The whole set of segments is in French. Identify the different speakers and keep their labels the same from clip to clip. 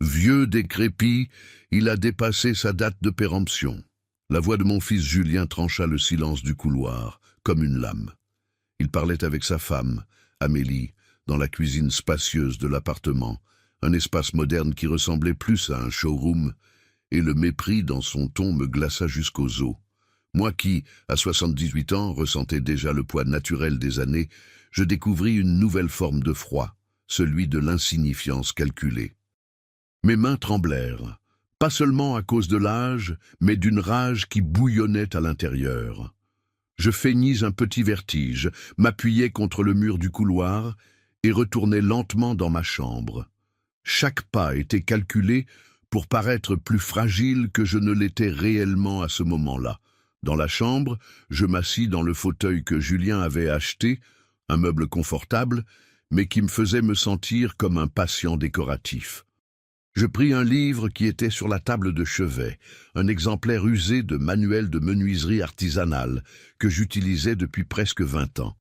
Speaker 1: Vieux, décrépit, il a dépassé sa date de péremption. La voix de mon fils Julien trancha le silence du couloir, comme une lame. Il parlait avec sa femme, Amélie, dans la cuisine spacieuse de l'appartement, un espace moderne qui ressemblait plus à un showroom, et le mépris dans son ton me glaça jusqu'aux os. Moi qui, à 78 ans, ressentais déjà le poids naturel des années, je découvris une nouvelle forme de froid, celui de l'insignifiance calculée. Mes mains tremblèrent, pas seulement à cause de l'âge, mais d'une rage qui bouillonnait à l'intérieur. Je feignis un petit vertige, m'appuyai contre le mur du couloir et retournai lentement dans ma chambre. Chaque pas était calculé pour paraître plus fragile que je ne l'étais réellement à ce moment-là. Dans la chambre, je m'assis dans le fauteuil que Julien avait acheté, un meuble confortable, mais qui me faisait me sentir comme un patient décoratif. Je pris un livre qui était sur la table de chevet, un exemplaire usé de manuel de menuiserie artisanale que j'utilisais depuis presque 20 ans.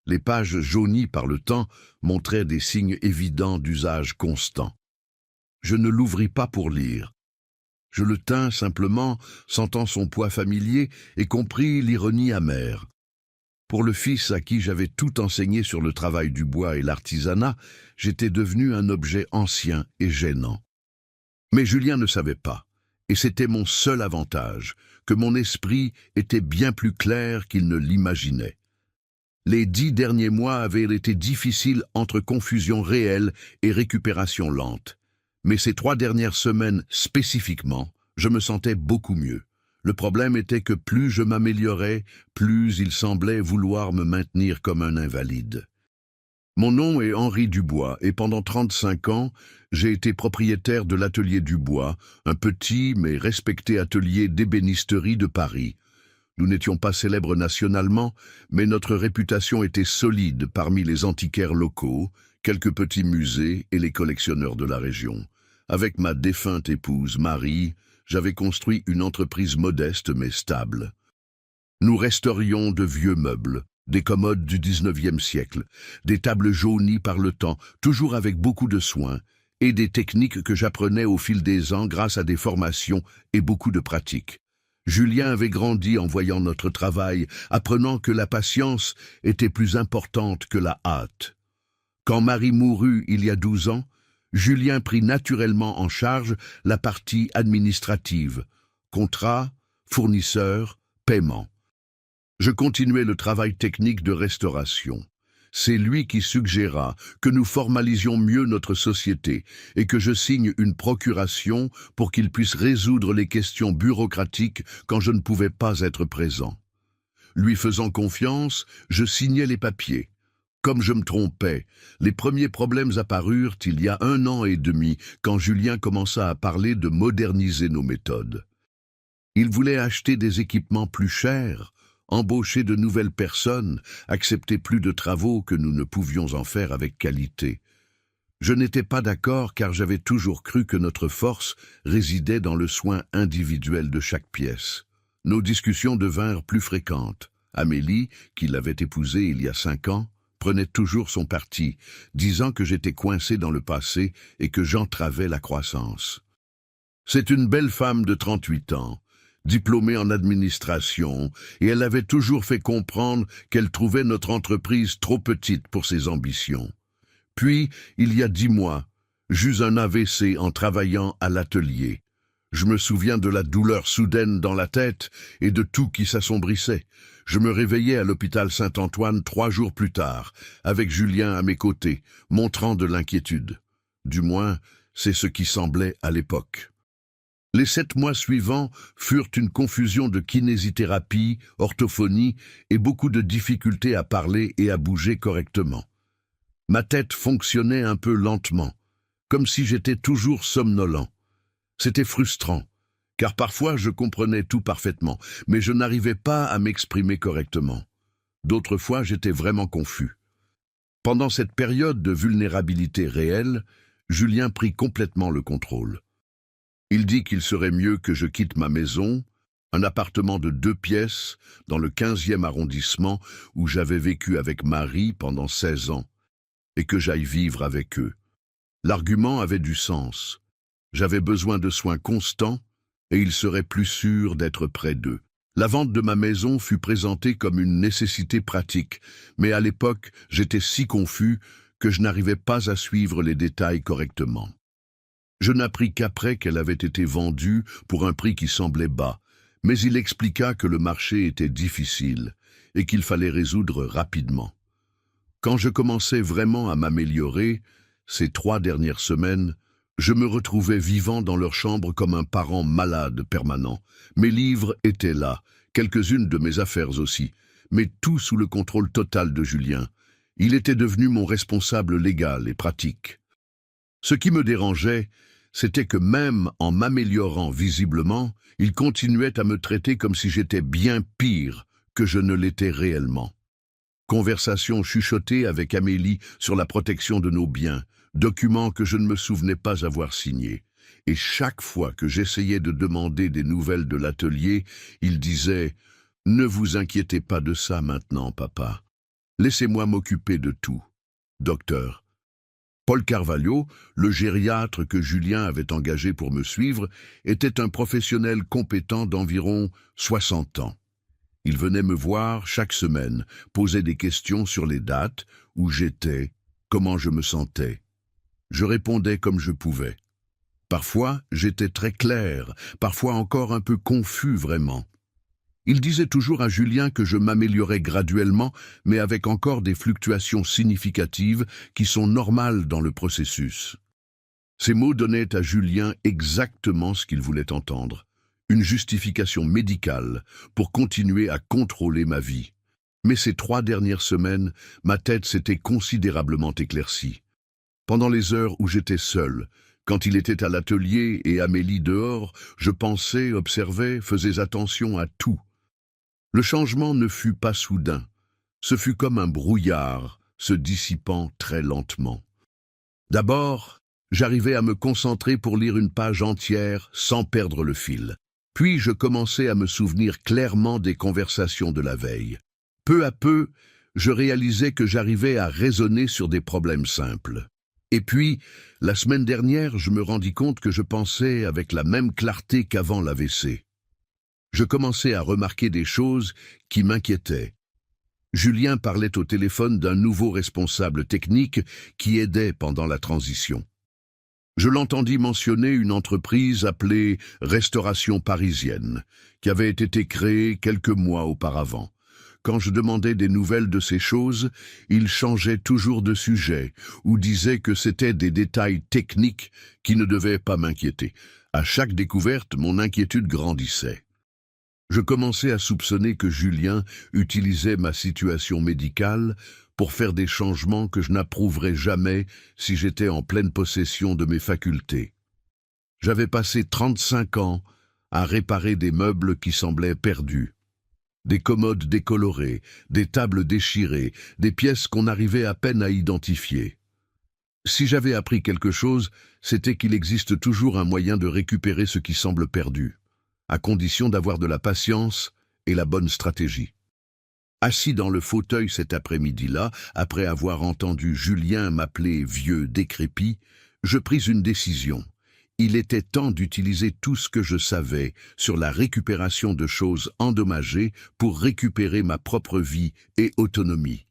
Speaker 1: Les pages jaunies par le temps montraient des signes évidents d'usage constant. Je ne l'ouvris pas pour lire. Je le tins simplement, sentant son poids familier, et compris l'ironie amère. Pour le fils à qui j'avais tout enseigné sur le travail du bois et l'artisanat, j'étais devenu un objet ancien et gênant. Mais Julien ne savait pas, et c'était mon seul avantage, que mon esprit était bien plus clair qu'il ne l'imaginait. Les 10 derniers mois avaient été difficiles entre confusion réelle et récupération lente. Mais ces 3 dernières semaines spécifiquement, je me sentais beaucoup mieux. Le problème était que plus je m'améliorais, plus il semblait vouloir me maintenir comme un invalide. Mon nom est Henri Dubois et pendant 35 ans, j'ai été propriétaire de l'atelier Dubois, un petit mais respecté atelier d'ébénisterie de Paris. Nous n'étions pas célèbres nationalement, mais notre réputation était solide parmi les antiquaires locaux, quelques petits musées et les collectionneurs de la région. Avec ma défunte épouse, Marie, j'avais construit une entreprise modeste mais stable. Nous restaurions de vieux meubles, des commodes du 19e siècle, des tables jaunies par le temps, toujours avec beaucoup de soin, et des techniques que j'apprenais au fil des ans grâce à des formations et beaucoup de pratiques. Julien avait grandi en voyant notre travail, apprenant que la patience était plus importante que la hâte. Quand Marie mourut il y a 12 ans, Julien prit naturellement en charge la partie administrative, contrat, fournisseur, paiement. Je continuais le travail technique de restauration. C'est lui qui suggéra que nous formalisions mieux notre société et que je signe une procuration pour qu'il puisse résoudre les questions bureaucratiques quand je ne pouvais pas être présent. Lui faisant confiance, je signais les papiers. Comme je me trompais, les premiers problèmes apparurent il y a 1 an et demi quand Julien commença à parler de moderniser nos méthodes. Il voulait acheter des équipements plus chers, embaucher de nouvelles personnes, accepter plus de travaux que nous ne pouvions en faire avec qualité. Je n'étais pas d'accord car j'avais toujours cru que notre force résidait dans le soin individuel de chaque pièce. Nos discussions devinrent plus fréquentes. Amélie, qui l'avait épousé il y a 5 ans, prenait toujours son parti, disant que j'étais coincé dans le passé et que j'entravais la croissance. C'est une belle femme de 38 ans, diplômée en administration, et elle avait toujours fait comprendre qu'elle trouvait notre entreprise trop petite pour ses ambitions. Puis, il y a 10 mois, j'eus un AVC en travaillant à l'atelier. Je me souviens de la douleur soudaine dans la tête et de tout qui s'assombrissait. Je me réveillai à l'hôpital Saint-Antoine 3 jours plus tard, avec Julien à mes côtés, montrant de l'inquiétude. Du moins, c'est ce qui semblait à l'époque. Les 7 mois suivants furent une confusion de kinésithérapie, orthophonie et beaucoup de difficultés à parler et à bouger correctement. Ma tête fonctionnait un peu lentement, comme si j'étais toujours somnolent. C'était frustrant, car parfois je comprenais tout parfaitement, mais je n'arrivais pas à m'exprimer correctement. D'autres fois, j'étais vraiment confus. Pendant cette période de vulnérabilité réelle, Julien prit complètement le contrôle. Il dit qu'il serait mieux que je quitte ma maison, un appartement de 2 pièces, dans le 15e arrondissement où j'avais vécu avec Marie pendant 16 ans, et que j'aille vivre avec eux. L'argument avait du sens. J'avais besoin de soins constants et il serait plus sûr d'être près d'eux. La vente de ma maison fut présentée comme une nécessité pratique, mais à l'époque, j'étais si confus que je n'arrivais pas à suivre les détails correctement. Je n'appris qu'après qu'elle avait été vendue pour un prix qui semblait bas, mais il expliqua que le marché était difficile et qu'il fallait résoudre rapidement. Quand je commençais vraiment à m'améliorer, ces 3 dernières semaines, je me retrouvais vivant dans leur chambre comme un parent malade permanent. Mes livres étaient là, quelques-unes de mes affaires aussi, mais tout sous le contrôle total de Julien. Il était devenu mon responsable légal et pratique. Ce qui me dérangeait, c'était que même en m'améliorant visiblement, il continuait à me traiter comme si j'étais bien pire que je ne l'étais réellement. Conversation chuchotée avec Amélie sur la protection de nos biens, document que je ne me souvenais pas avoir signé. Et chaque fois que j'essayais de demander des nouvelles de l'atelier, il disait « Ne vous inquiétez pas de ça maintenant, papa. Laissez-moi m'occuper de tout. » Docteur. Paul Carvalho, le gériatre que Julien avait engagé pour me suivre, était un professionnel compétent d'environ 60 ans. Il venait me voir chaque semaine, posait des questions sur les dates, où j'étais, comment je me sentais. Je répondais comme je pouvais. Parfois, j'étais très clair, parfois encore un peu confus vraiment. Il disait toujours à Julien que je m'améliorais graduellement, mais avec encore des fluctuations significatives qui sont normales dans le processus. Ces mots donnaient à Julien exactement ce qu'il voulait entendre. Une justification médicale pour continuer à contrôler ma vie. Mais ces 3 dernières semaines, ma tête s'était considérablement éclaircie. Pendant les heures où j'étais seul, quand il était à l'atelier et Amélie dehors, je pensais, observais, faisais attention à tout. Le changement ne fut pas soudain. Ce fut comme un brouillard se dissipant très lentement. D'abord, j'arrivais à me concentrer pour lire une page entière sans perdre le fil. Puis je commençais à me souvenir clairement des conversations de la veille. Peu à peu, je réalisais que j'arrivais à raisonner sur des problèmes simples. Et puis, la semaine dernière, je me rendis compte que je pensais avec la même clarté qu'avant l'AVC. Je commençais à remarquer des choses qui m'inquiétaient. Julien parlait au téléphone d'un nouveau responsable technique qui aidait pendant la transition. Je l'entendis mentionner une entreprise appelée Restauration Parisienne, qui avait été créée quelques mois auparavant. Quand je demandais des nouvelles de ces choses, il changeait toujours de sujet ou disait que c'était des détails techniques qui ne devaient pas m'inquiéter. À chaque découverte, mon inquiétude grandissait. Je commençais à soupçonner que Julien utilisait ma situation médicale pour faire des changements que je n'approuverais jamais si j'étais en pleine possession de mes facultés. J'avais passé 35 ans à réparer des meubles qui semblaient perdus. Des commodes décolorées, des tables déchirées, des pièces qu'on arrivait à peine à identifier. Si j'avais appris quelque chose, c'était qu'il existe toujours un moyen de récupérer ce qui semble perdu, à condition d'avoir de la patience et la bonne stratégie. Assis dans le fauteuil cet après-midi-là, après avoir entendu Julien m'appeler vieux décrépit, je pris une décision. Il était temps d'utiliser tout ce que je savais sur la récupération de choses endommagées pour récupérer ma propre vie et autonomie.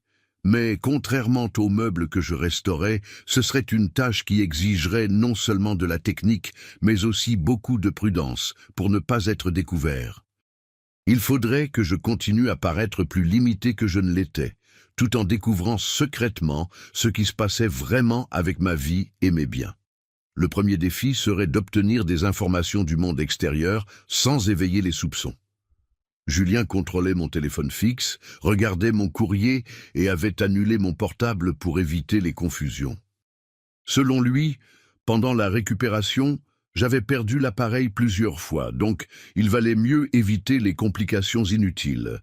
Speaker 1: Mais contrairement aux meubles que je restaurais, ce serait une tâche qui exigerait non seulement de la technique, mais aussi beaucoup de prudence pour ne pas être découvert. Il faudrait que je continue à paraître plus limité que je ne l'étais, tout en découvrant secrètement ce qui se passait vraiment avec ma vie et mes biens. Le premier défi serait d'obtenir des informations du monde extérieur sans éveiller les soupçons. Julien contrôlait mon téléphone fixe, regardait mon courrier et avait annulé mon portable pour éviter les confusions. Selon lui, pendant la récupération, j'avais perdu l'appareil plusieurs fois, donc il valait mieux éviter les complications inutiles.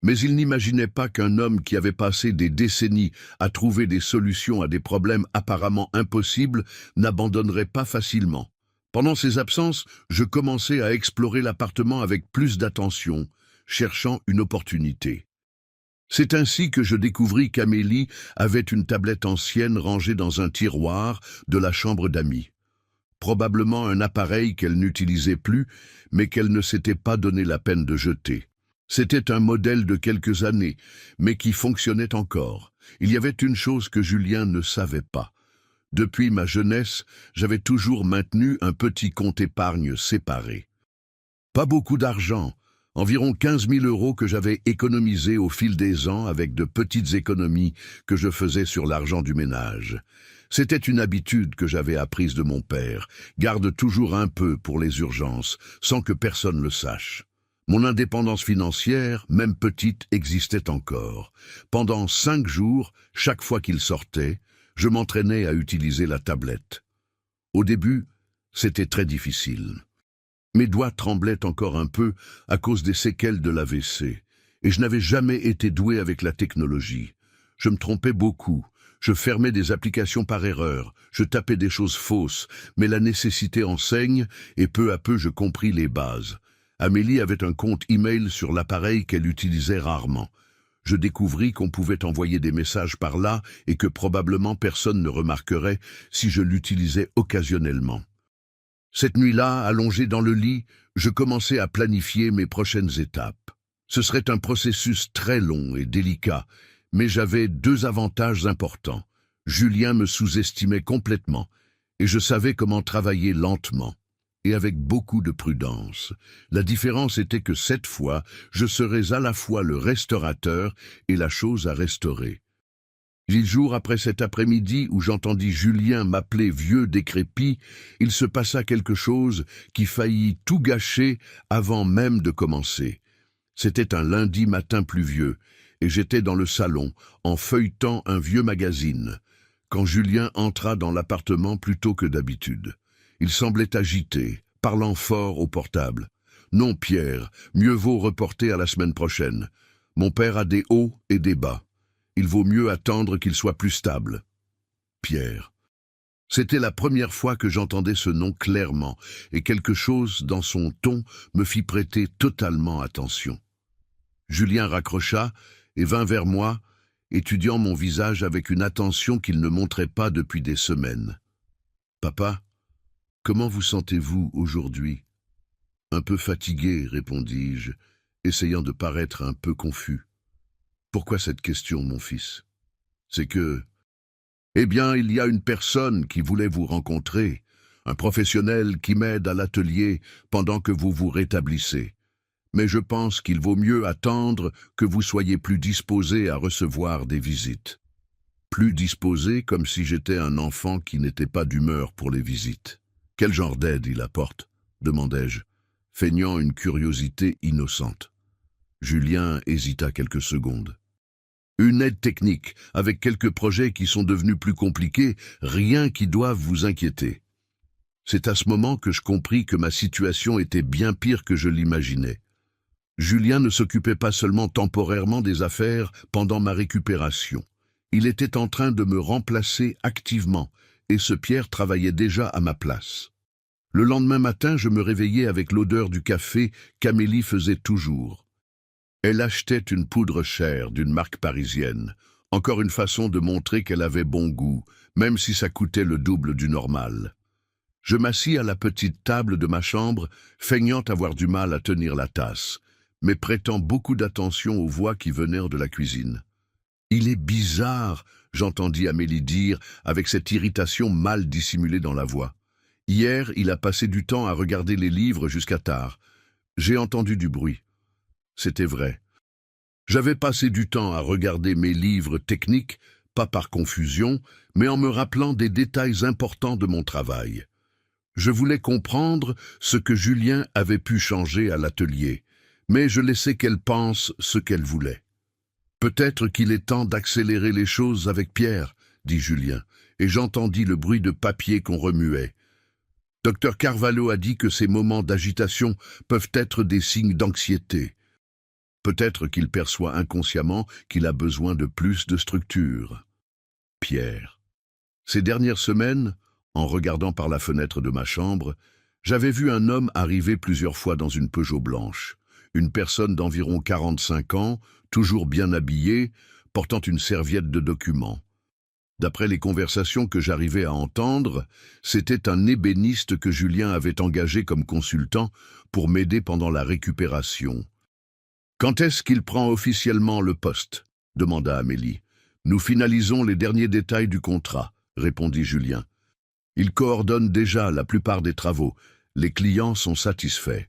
Speaker 1: Mais il n'imaginait pas qu'un homme qui avait passé des décennies à trouver des solutions à des problèmes apparemment impossibles n'abandonnerait pas facilement. Pendant ses absences, je commençais à explorer l'appartement avec plus d'attention, cherchant une opportunité. C'est ainsi que je découvris qu'Amélie avait une tablette ancienne rangée dans un tiroir de la chambre d'amis. probablement un appareil qu'elle n'utilisait plus, mais qu'elle ne s'était pas donné la peine de jeter. C'était un modèle de quelques années, mais qui fonctionnait encore. Il y avait une chose que Julien ne savait pas. Depuis ma jeunesse, j'avais toujours maintenu un petit compte épargne séparé. Pas beaucoup d'argent, environ 15 000 € que j'avais économisés au fil des ans avec de petites économies que je faisais sur l'argent du ménage. C'était une habitude que j'avais apprise de mon père. Garde toujours un peu pour les urgences, sans que personne le sache. Mon indépendance financière, même petite, existait encore. Pendant 5 jours, chaque fois qu'il sortait, je m'entraînais à utiliser la tablette. Au début, c'était très difficile. Mes doigts tremblaient encore un peu à cause des séquelles de l'AVC, et je n'avais jamais été doué avec la technologie. Je me trompais beaucoup, je fermais des applications par erreur, je tapais des choses fausses, mais la nécessité enseigne, et peu à peu je compris les bases. Amélie avait un compte email sur l'appareil qu'elle utilisait rarement. Je découvris qu'on pouvait envoyer des messages par là et que probablement personne ne remarquerait si je l'utilisais occasionnellement. Cette nuit-là, allongé dans le lit, je commençais à planifier mes prochaines étapes. Ce serait un processus très long et délicat, mais j'avais 2 avantages importants. Julien me sous-estimait complètement, et je savais comment travailler lentement, et avec beaucoup de prudence. La différence était que cette fois, je serais à la fois le restaurateur et la chose à restaurer. 10 jours après cet après-midi où j'entendis Julien m'appeler vieux décrépit, il se passa quelque chose qui faillit tout gâcher avant même de commencer. C'était un lundi matin pluvieux, et j'étais dans le salon, en feuilletant un vieux magazine, quand Julien entra dans l'appartement plus tôt que d'habitude. Il semblait agité, parlant fort au portable. « Non, Pierre, mieux vaut reporter à la semaine prochaine. Mon père a des hauts et des bas. Il vaut mieux attendre qu'il soit plus stable. » Pierre. C'était la première fois que j'entendais ce nom clairement, et quelque chose dans son ton me fit prêter totalement attention. Julien raccrocha et vint vers moi, étudiant mon visage avec une attention qu'il ne montrait pas depuis des semaines. « Papa, comment vous sentez-vous aujourd'hui ?»« Un peu fatigué, répondis-je, essayant de paraître un peu confus. « Pourquoi cette question, mon fils ? » C'est que... Eh bien, il y a une personne qui voulait vous rencontrer, un professionnel qui m'aide à l'atelier pendant que vous vous rétablissez. Mais je pense qu'il vaut mieux attendre que vous soyez plus disposé à recevoir des visites. Plus disposé, comme si j'étais un enfant qui n'était pas d'humeur pour les visites. « Quel genre d'aide il apporte ?» demandai-je, feignant une curiosité innocente. Julien hésita quelques secondes. « Une aide technique, avec quelques projets qui sont devenus plus compliqués, rien qui doive vous inquiéter. » C'est à ce moment que je compris que ma situation était bien pire que je l'imaginais. Julien ne s'occupait pas seulement temporairement des affaires pendant ma récupération. Il était en train de me remplacer activement, et ce Pierre travaillait déjà à ma place. Le lendemain matin, je me réveillais avec l'odeur du café qu'Amélie faisait toujours. Elle achetait une poudre chère d'une marque parisienne, encore une façon de montrer qu'elle avait bon goût, même si ça coûtait le double du normal. Je m'assis à la petite table de ma chambre, feignant avoir du mal à tenir la tasse, mais prêtant beaucoup d'attention aux voix qui venaient de la cuisine. « Il est bizarre », j'entendis Amélie dire, avec cette irritation mal dissimulée dans la voix. « Hier, il a passé du temps à regarder les livres jusqu'à tard. J'ai entendu du bruit. » C'était vrai. J'avais passé du temps à regarder mes livres techniques, pas par confusion, mais en me rappelant des détails importants de mon travail. Je voulais comprendre ce que Julien avait pu changer à l'atelier, mais je laissais qu'elle pense ce qu'elle voulait. « Peut-être qu'il est temps d'accélérer les choses avec Pierre, » dit Julien, et j'entendis le bruit de papier qu'on remuait. Dr Carvalho a dit que ces moments d'agitation peuvent être des signes d'anxiété. Peut-être qu'il perçoit inconsciemment qu'il a besoin de plus de structure. Pierre. Ces dernières semaines, en regardant par la fenêtre de ma chambre, j'avais vu un homme arriver plusieurs fois dans une Peugeot blanche. Une personne d'environ 45 ans, toujours bien habillée, portant une serviette de documents. D'après les conversations que j'arrivais à entendre, c'était un ébéniste que Julien avait engagé comme consultant pour m'aider pendant la récupération. « Quand est-ce qu'il prend officiellement le poste ?» demanda Amélie. « Nous finalisons les derniers détails du contrat », répondit Julien. « Il coordonne déjà la plupart des travaux. Les clients sont satisfaits. »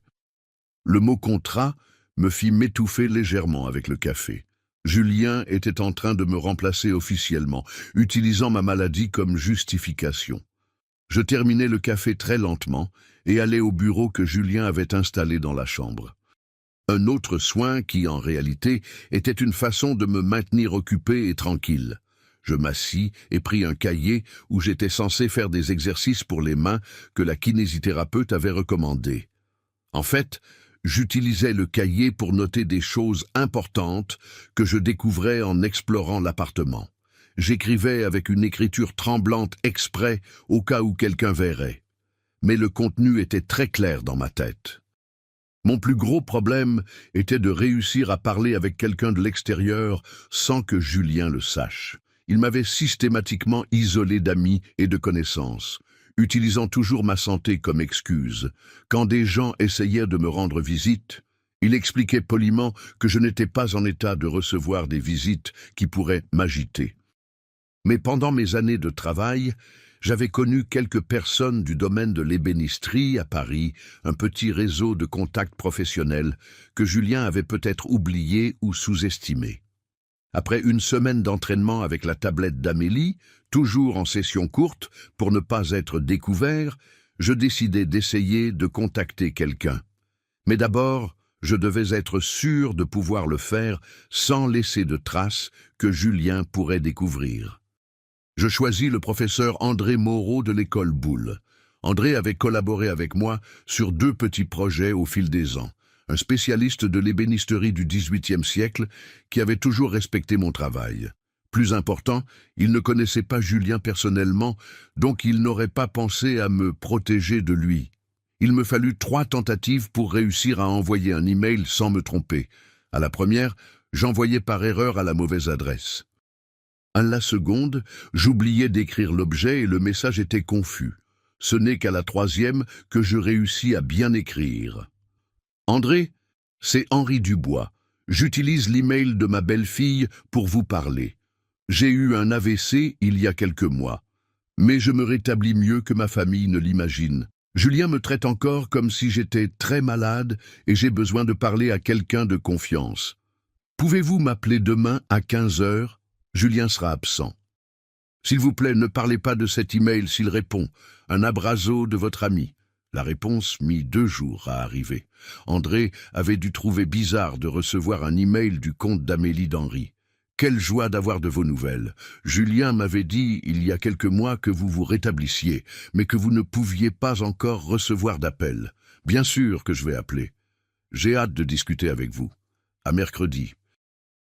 Speaker 1: Le mot « contrat » me fit m'étouffer légèrement avec le café. Julien était en train de me remplacer officiellement, utilisant ma maladie comme justification. Je terminai le café très lentement et allai au bureau que Julien avait installé dans la chambre. Un autre soin qui, en réalité, était une façon de me maintenir occupé et tranquille. Je m'assis et pris un cahier où j'étais censé faire des exercices pour les mains que la kinésithérapeute avait recommandés. En fait, j'utilisais le cahier pour noter des choses importantes que je découvrais en explorant l'appartement. J'écrivais avec une écriture tremblante exprès au cas où quelqu'un verrait. Mais le contenu était très clair dans ma tête. Mon plus gros problème était de réussir à parler avec quelqu'un de l'extérieur sans que Julien le sache. Il m'avait systématiquement isolé d'amis et de connaissances, utilisant toujours ma santé comme excuse. Quand des gens essayaient de me rendre visite, il expliquait poliment que je n'étais pas en état de recevoir des visites qui pourraient m'agiter. Mais pendant mes années de travail, j'avais connu quelques personnes du domaine de l'ébénisterie à Paris, un petit réseau de contacts professionnels que Julien avait peut-être oublié ou sous-estimé. Après une semaine d'entraînement avec la tablette d'Amélie, toujours en session courte, pour ne pas être découvert, je décidai d'essayer de contacter quelqu'un. Mais d'abord, je devais être sûr de pouvoir le faire sans laisser de traces que Julien pourrait découvrir. Je choisis le professeur André Moreau de l'école Boulle. André avait collaboré avec moi sur 2 petits projets au fil des ans. Un spécialiste de l'ébénisterie du XVIIIe siècle qui avait toujours respecté mon travail. Plus important, il ne connaissait pas Julien personnellement, donc il n'aurait pas pensé à me protéger de lui. Il me fallut 3 tentatives pour réussir à envoyer un email sans me tromper. À la première, j'envoyais par erreur à la mauvaise adresse. À la seconde, j'oubliais d'écrire l'objet et le message était confus. Ce n'est qu'à la 3e que je réussis à bien écrire. André, c'est Henri Dubois. J'utilise l'email de ma belle-fille pour vous parler. J'ai eu un AVC il y a quelques mois, mais je me rétablis mieux que ma famille ne l'imagine. Julien me traite encore comme si j'étais très malade et j'ai besoin de parler à quelqu'un de confiance. Pouvez-vous m'appeler demain à 15 heures? Julien sera absent. S'il vous plaît, ne parlez pas de cet email s'il répond. Un abrazo de votre ami. La réponse mit 2 jours à arriver. André avait dû trouver bizarre de recevoir un email du comte d'Amélie d'Henri. Quelle joie d'avoir de vos nouvelles. Julien m'avait dit il y a quelques mois que vous vous rétablissiez, mais que vous ne pouviez pas encore recevoir d'appel. Bien sûr que je vais appeler. J'ai hâte de discuter avec vous. À mercredi.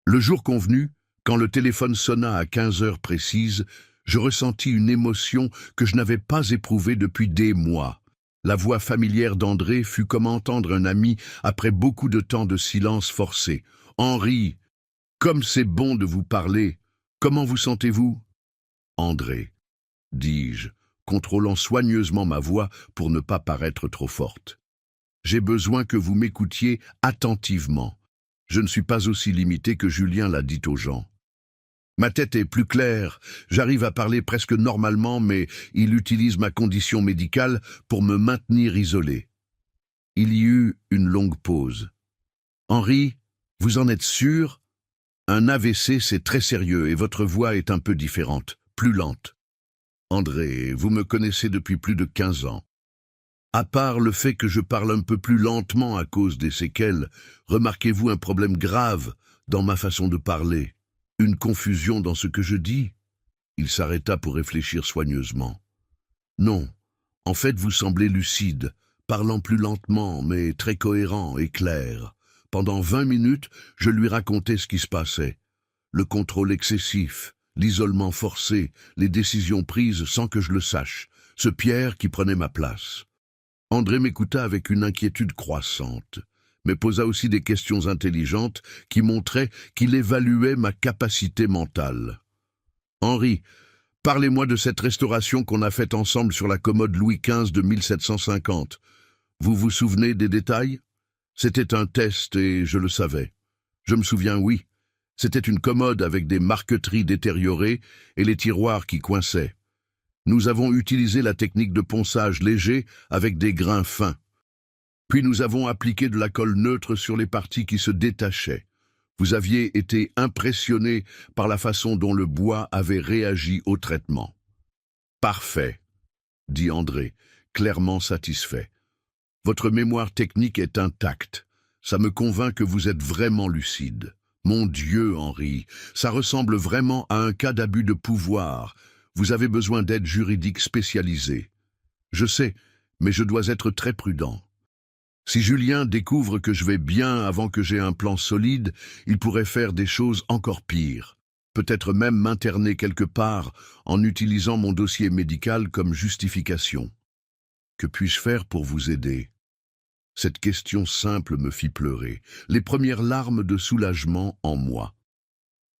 Speaker 1: Le jour convenu, quand le téléphone sonna à 15 heures précises, je ressentis une émotion que je n'avais pas éprouvée depuis des mois. La voix familière d'André fut comme entendre un ami après beaucoup de temps de silence forcé. « Henri, comme c'est bon de vous parler. Comment vous sentez-vous » ?»« André, dis-je, contrôlant soigneusement ma voix pour ne pas paraître trop forte. J'ai besoin que vous m'écoutiez attentivement. Je ne suis pas aussi limité que Julien l'a dit aux gens. Ma tête est plus claire, j'arrive à parler presque normalement, mais il utilise ma condition médicale pour me maintenir isolé. » Il y eut une longue pause. « Henri, vous en êtes sûr ? Un AVC, c'est très sérieux et votre voix est un peu différente, plus lente. André, vous me connaissez depuis plus de 15 ans. À part le fait que je parle un peu plus lentement à cause des séquelles, remarquez-vous un problème grave dans ma façon de parler ? Une confusion dans ce que je dis ?» Il s'arrêta pour réfléchir soigneusement. « Non, en fait vous semblez lucide, parlant plus lentement, mais très cohérent et clair. Pendant 20 minutes, je lui racontais ce qui se passait. Le contrôle excessif, l'isolement forcé, les décisions prises sans que je le sache, ce Pierre qui prenait ma place. » André m'écouta avec une inquiétude croissante, mais posa aussi des questions intelligentes qui montraient qu'il évaluait ma capacité mentale. « Henri, Parlez-moi de cette restauration qu'on a faite ensemble sur la commode Louis XV de 1750. Vous vous souvenez des détails? C'était un test et je le savais. Je me souviens, oui. C'était une commode avec des marqueteries détériorées et les tiroirs qui coinçaient. Nous avons utilisé la technique de ponçage léger avec des grains fins. Puis nous avons appliqué de la colle neutre sur les parties qui se détachaient. Vous aviez été impressionné par la façon dont le bois avait réagi au traitement. « Parfait », dit André, clairement satisfait. « Votre mémoire technique est intacte. Ça me convainc que vous êtes vraiment lucide. Mon Dieu, Henri, ça ressemble vraiment à un cas d'abus de pouvoir. Vous avez besoin d'aide juridique spécialisée. Je sais, mais je dois être très prudent. Si Julien découvre que je vais bien avant que j'aie un plan solide, il pourrait faire des choses encore pires. Peut-être même m'interner quelque part en utilisant mon dossier médical comme justification. Que puis-je faire pour vous aider ? » Cette question simple me fit pleurer, les premières larmes de soulagement en moi.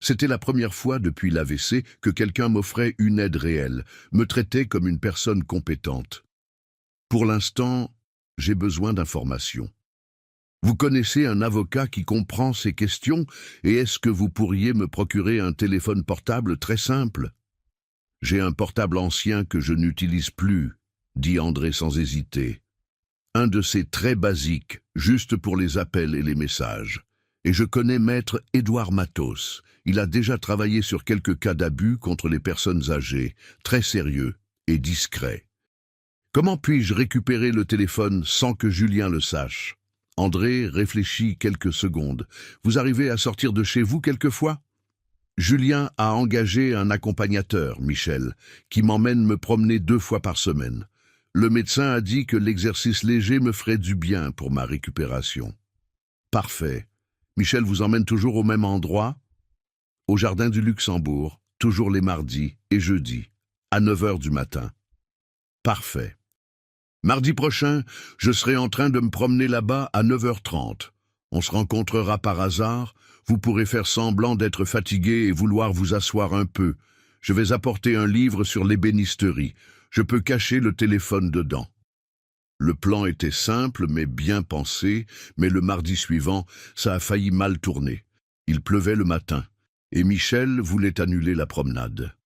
Speaker 1: C'était la première fois depuis l'AVC que quelqu'un m'offrait une aide réelle, me traitait comme une personne compétente. Pour l'instant, j'ai besoin d'informations. Vous connaissez un avocat qui comprend ces questions et est-ce que vous pourriez me procurer un téléphone portable très simple? J'ai un portable ancien que je n'utilise plus, dit André sans hésiter. Un de ces très basiques, juste pour les appels et les messages. Et je connais maître Édouard Matos. Il a déjà travaillé sur quelques cas d'abus contre les personnes âgées, très sérieux et discret. Comment puis-je récupérer le téléphone sans que Julien le sache? André réfléchit quelques secondes. Vous arrivez à sortir de chez vous quelquefois? Julien a engagé un accompagnateur, Michel, qui m'emmène me promener 2 fois par semaine. Le médecin a dit que l'exercice léger me ferait du bien pour ma récupération. Parfait. Michel vous emmène toujours au même endroit? Au jardin du Luxembourg, toujours les mardis et jeudis, à 9 heures du matin. Parfait. Mardi prochain, je serai en train de me promener là-bas à 9h30. On se rencontrera par hasard, vous pourrez faire semblant d'être fatigué et vouloir vous asseoir un peu. Je vais apporter un livre sur l'ébénisterie. Je peux cacher le téléphone dedans. Le plan était simple mais bien pensé, mais le mardi suivant, ça a failli mal tourner. Il pleuvait le matin, et Michel voulait annuler la promenade.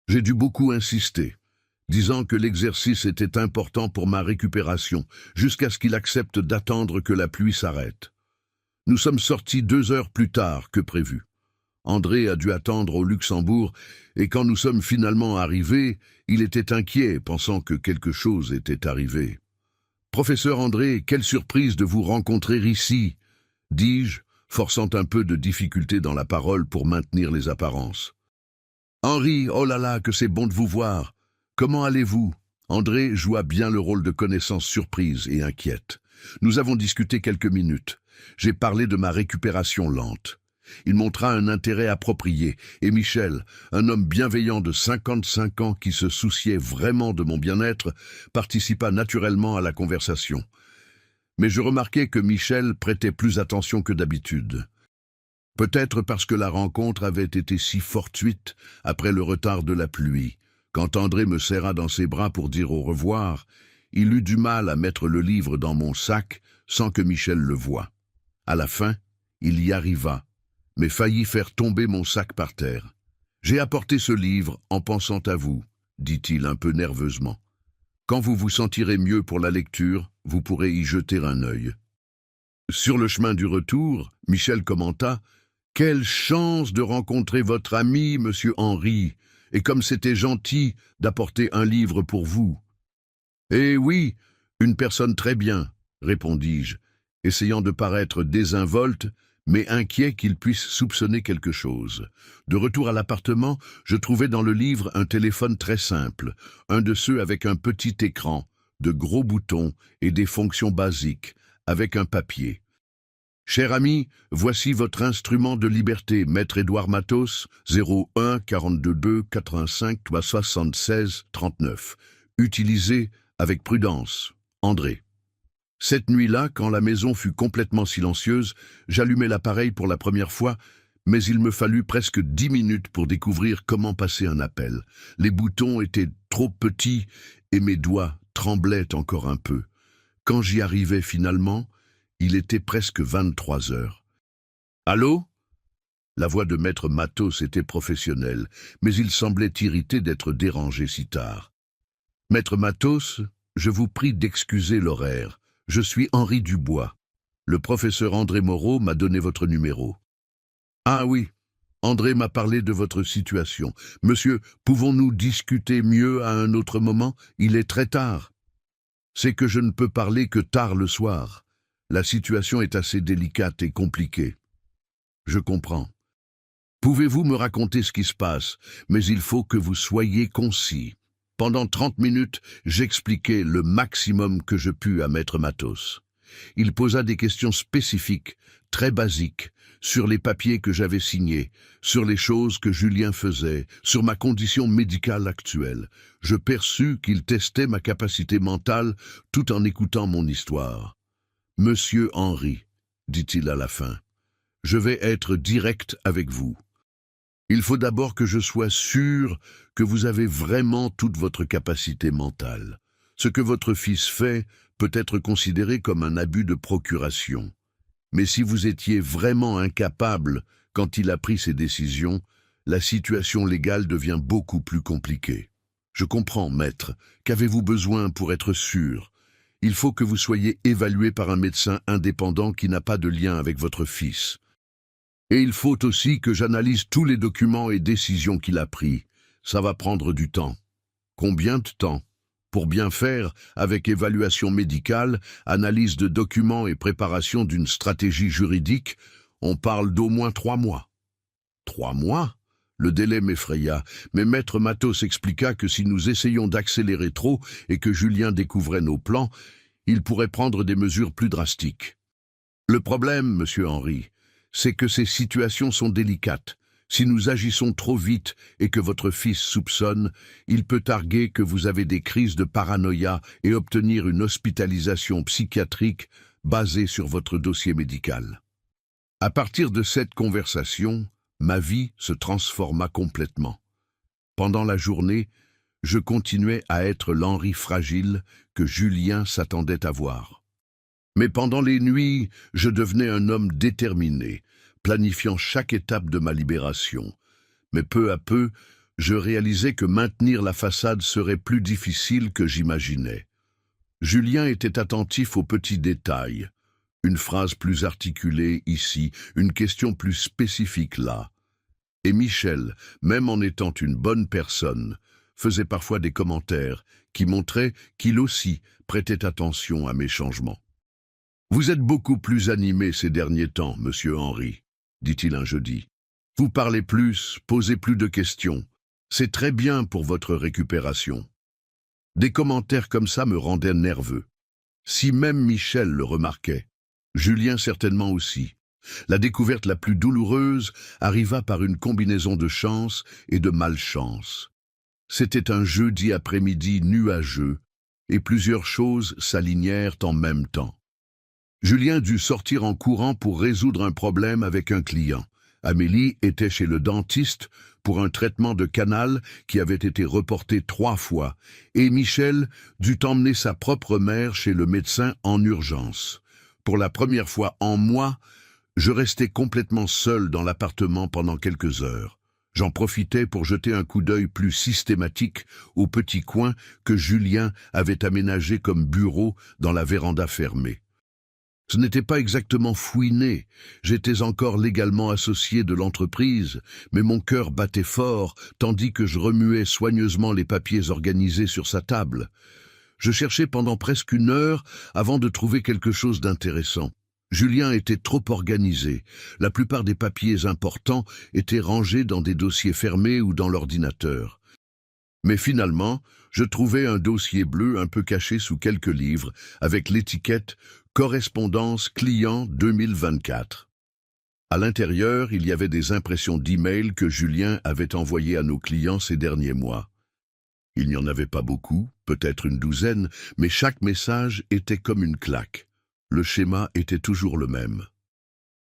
Speaker 1: J'ai dû beaucoup insister, disant que l'exercice était important pour ma récupération, jusqu'à ce qu'il accepte d'attendre que la pluie s'arrête. Nous sommes sortis 2 heures plus tard que prévu. André a dû attendre au Luxembourg, et quand nous sommes finalement arrivés, il était inquiet, pensant que quelque chose était arrivé. « Professeur André, quelle surprise de vous rencontrer ici !» dis-je, forçant un peu de difficulté dans la parole pour maintenir les apparences. « Henri, oh là là, que c'est bon de vous voir! Comment allez-vous » André joua bien le rôle de connaissance surprise et inquiète. Nous avons discuté quelques minutes. J'ai parlé de ma récupération lente. Il montra un intérêt approprié, et Michel, un homme bienveillant de 55 ans qui se souciait vraiment de mon bien-être, participa naturellement à la conversation. Mais je remarquai que Michel prêtait plus attention que d'habitude. Peut-être parce que la rencontre avait été si fortuite après le retard de la pluie. Quand André me serra dans ses bras pour dire au revoir, il eut du mal à mettre le livre dans mon sac sans que Michel le voie. À la fin, il y arriva, mais faillit faire tomber mon sac par terre. « J'ai apporté ce livre en pensant à vous, » dit-il un peu nerveusement. « Quand vous vous sentirez mieux pour la lecture, vous pourrez y jeter un œil. » Sur le chemin du retour, Michel commenta « Quelle chance de rencontrer votre ami, monsieur Henri, et comme c'était gentil d'apporter un livre pour vous. »« Eh oui, une personne très bien, » répondis-je, essayant de paraître désinvolte, mais inquiet qu'il puisse soupçonner quelque chose. De retour à l'appartement, je trouvai dans le livre un téléphone très simple, un de ceux avec un petit écran, de gros boutons et des fonctions basiques, avec un papier. « Cher ami, voici votre instrument de liberté, maître Édouard Matos, 01 42 85 76 39. Utilisez avec prudence. André. » Cette nuit-là, quand la maison fut complètement silencieuse, j'allumai l'appareil pour la première fois, Mais il me fallut presque 10 minutes pour découvrir comment passer un appel. Les boutons étaient trop petits et mes doigts tremblaient encore un peu. Quand j'y arrivais finalement, il était presque 23 heures. « Allô ?» La voix de maître Matos était professionnelle, mais il semblait irrité d'être dérangé si tard. « Maître Matos, je vous prie d'excuser l'horaire. Je suis Henri Dubois. Le professeur André Moreau m'a donné votre numéro. »« Ah oui, André m'a parlé de votre situation. Monsieur, pouvons-nous discuter mieux à un autre moment? Il est très tard. » « C'est que je ne peux parler que tard le soir. La situation est assez délicate et compliquée. »« Je comprends. Pouvez-vous me raconter ce qui se passe, mais il faut que vous soyez concis. » Pendant 30 minutes, j'expliquai le maximum que je pus à maître Matos. Il posa des questions spécifiques, très basiques, sur les papiers que j'avais signés, sur les choses que Julien faisait, sur ma condition médicale actuelle. Je perçus qu'il testait ma capacité mentale tout en écoutant mon histoire. « Monsieur Henri, dit-il à la fin, je vais être direct avec vous. Il faut d'abord que je sois sûr que vous avez vraiment toute votre capacité mentale. Ce que votre fils fait peut être considéré comme un abus de procuration. Mais si vous étiez vraiment incapable quand il a pris ses décisions, la situation légale devient beaucoup plus compliquée. Je comprends, maître. Qu'avez-vous besoin pour être sûr? Il faut que vous soyez évalué par un médecin indépendant qui n'a pas de lien avec votre fils. Et il faut aussi que j'analyse tous les documents et décisions qu'il a pris. Ça va prendre du temps. Combien de temps? Pour bien faire, avec évaluation médicale, analyse de documents et préparation d'une stratégie juridique, on parle d'au moins 3 mois. 3 mois? Le délai m'effraya, mais maître Matos expliqua que si nous essayons d'accélérer trop et que Julien découvrait nos plans, il pourrait prendre des mesures plus drastiques. Le problème, monsieur Henri, c'est que ces situations sont délicates. Si nous agissons trop vite et que votre fils soupçonne, il peut arguer que vous avez des crises de paranoïa et obtenir une hospitalisation psychiatrique basée sur votre dossier médical. À partir de cette conversation, ma vie se transforma complètement. Pendant la journée, je continuais à être l'Henri fragile que Julien s'attendait à voir. Mais pendant les nuits, je devenais un homme déterminé, planifiant chaque étape de ma libération. Mais peu à peu, je réalisais que maintenir la façade serait plus difficile que j'imaginais. Julien était attentif aux petits détails. Une phrase plus articulée ici, une question plus spécifique là. Et Michel, même en étant une bonne personne, faisait parfois des commentaires qui montraient qu'il aussi prêtait attention à mes changements. « Vous êtes beaucoup plus animé ces derniers temps, monsieur Henri, » dit-il un jeudi. « Vous parlez plus, posez plus de questions. C'est très bien pour votre récupération. » Des commentaires comme ça me rendaient nerveux. Si même Michel le remarquait, Julien certainement aussi. La découverte la plus douloureuse arriva par une combinaison de chance et de malchance. C'était un jeudi après-midi nuageux, et plusieurs choses s'alignèrent en même temps. Julien dut sortir en courant pour résoudre un problème avec un client. Amélie était chez le dentiste pour un traitement de canal qui avait été reporté 3 fois, et Michel dut emmener sa propre mère chez le médecin en urgence. Pour la première fois en mois, je restais complètement seul dans l'appartement pendant quelques heures. J'en profitais pour jeter un coup d'œil plus systématique au petit coin que Julien avait aménagé comme bureau dans la véranda fermée. Ce n'était pas exactement fouiné, j'étais encore légalement associé de l'entreprise, mais mon cœur battait fort tandis que je remuais soigneusement les papiers organisés sur sa table. Je cherchais pendant presque 1 heure avant de trouver quelque chose d'intéressant. Julien était trop organisé. La plupart des papiers importants étaient rangés dans des dossiers fermés ou dans l'ordinateur. Mais finalement, je trouvai un dossier bleu un peu caché sous quelques livres, avec l'étiquette « Correspondance client 2024 ». À l'intérieur, il y avait des impressions d'emails que Julien avait envoyées à nos clients ces derniers mois. Il n'y en avait pas beaucoup, peut-être une douzaine, mais chaque message était comme une claque. Le schéma était toujours le même.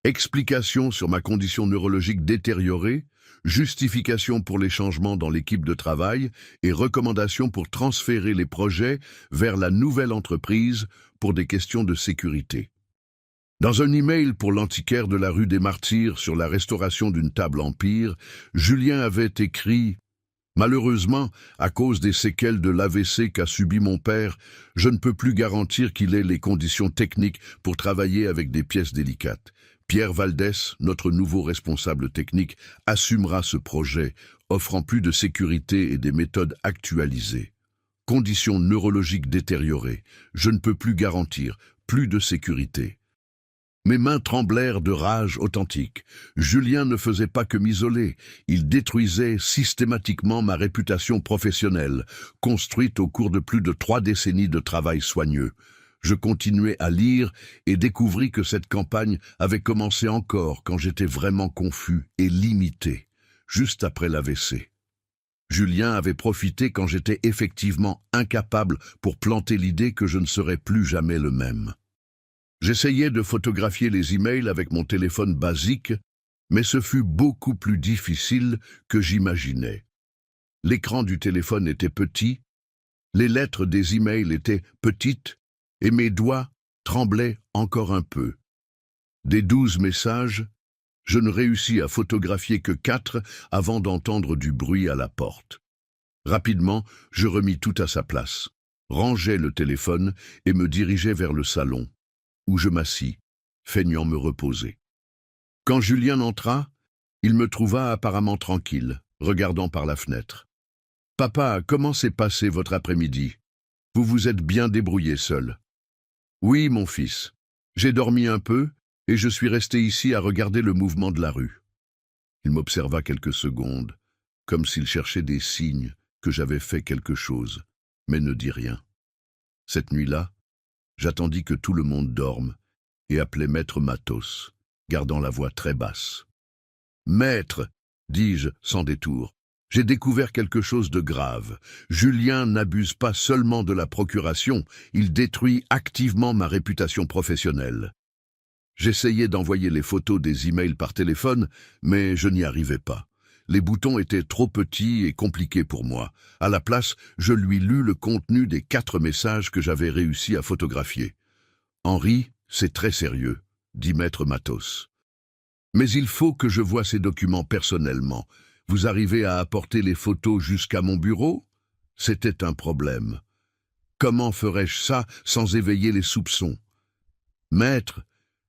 Speaker 1: Explication sur ma condition neurologique détériorée, justification pour les changements dans l'équipe de travail et recommandations pour transférer les projets vers la nouvelle entreprise pour des questions de sécurité. Dans un email pour l'antiquaire de la rue des Martyrs sur la restauration d'une table empire, Julien avait écrit « Malheureusement, à cause des séquelles de l'AVC qu'a subi mon père, je ne peux plus garantir qu'il ait les conditions techniques pour travailler avec des pièces délicates. Pierre Valdès, notre nouveau responsable technique, assumera ce projet, offrant plus de sécurité et des méthodes actualisées. Conditions neurologiques détériorées, je ne peux plus garantir, plus de sécurité. » Mes mains tremblèrent de rage authentique. Julien ne faisait pas que m'isoler, il détruisait systématiquement ma réputation professionnelle, construite au cours de plus de 3 décennies de travail soigneux. Je continuais à lire et découvris que cette campagne avait commencé encore quand j'étais vraiment confus et limité, juste après l'AVC. Julien avait profité quand j'étais effectivement incapable pour planter l'idée que je ne serais plus jamais le même. J'essayais de photographier les emails avec mon téléphone basique, mais ce fut beaucoup plus difficile que j'imaginais. L'écran du téléphone était petit, les lettres des emails étaient petites, et mes doigts tremblaient encore un peu. Des 12 messages, je ne réussis à photographier que 4 avant d'entendre du bruit à la porte. Rapidement, je remis tout à sa place, rangeai le téléphone et me dirigeai vers le salon, où je m'assis, feignant me reposer. Quand Julien entra, il me trouva apparemment tranquille, regardant par la fenêtre. « Papa, comment s'est passé votre après-midi? Vous vous êtes bien débrouillé seul. »« Oui, mon fils. J'ai dormi un peu et je suis resté ici à regarder le mouvement de la rue. » Il m'observa quelques secondes, comme s'il cherchait des signes que j'avais fait quelque chose, mais ne dit rien. Cette nuit-là, j'attendis que tout le monde dorme et appelai Maître Matos, gardant la voix très basse. « Maître, dis-je sans détour, j'ai découvert quelque chose de grave. Julien n'abuse pas seulement de la procuration, il détruit activement ma réputation professionnelle. » J'essayais d'envoyer les photos des emails par téléphone, mais je n'y arrivais pas. Les boutons étaient trop petits et compliqués pour moi. À la place, je lui lus le contenu des 4 messages que j'avais réussi à photographier. « Henri, c'est très sérieux, » dit Maître Matos. « Mais il faut que je voie ces documents personnellement. Vous arrivez à apporter les photos jusqu'à mon bureau ? » C'était un problème. Comment ferais-je ça sans éveiller les soupçons ? « Maître,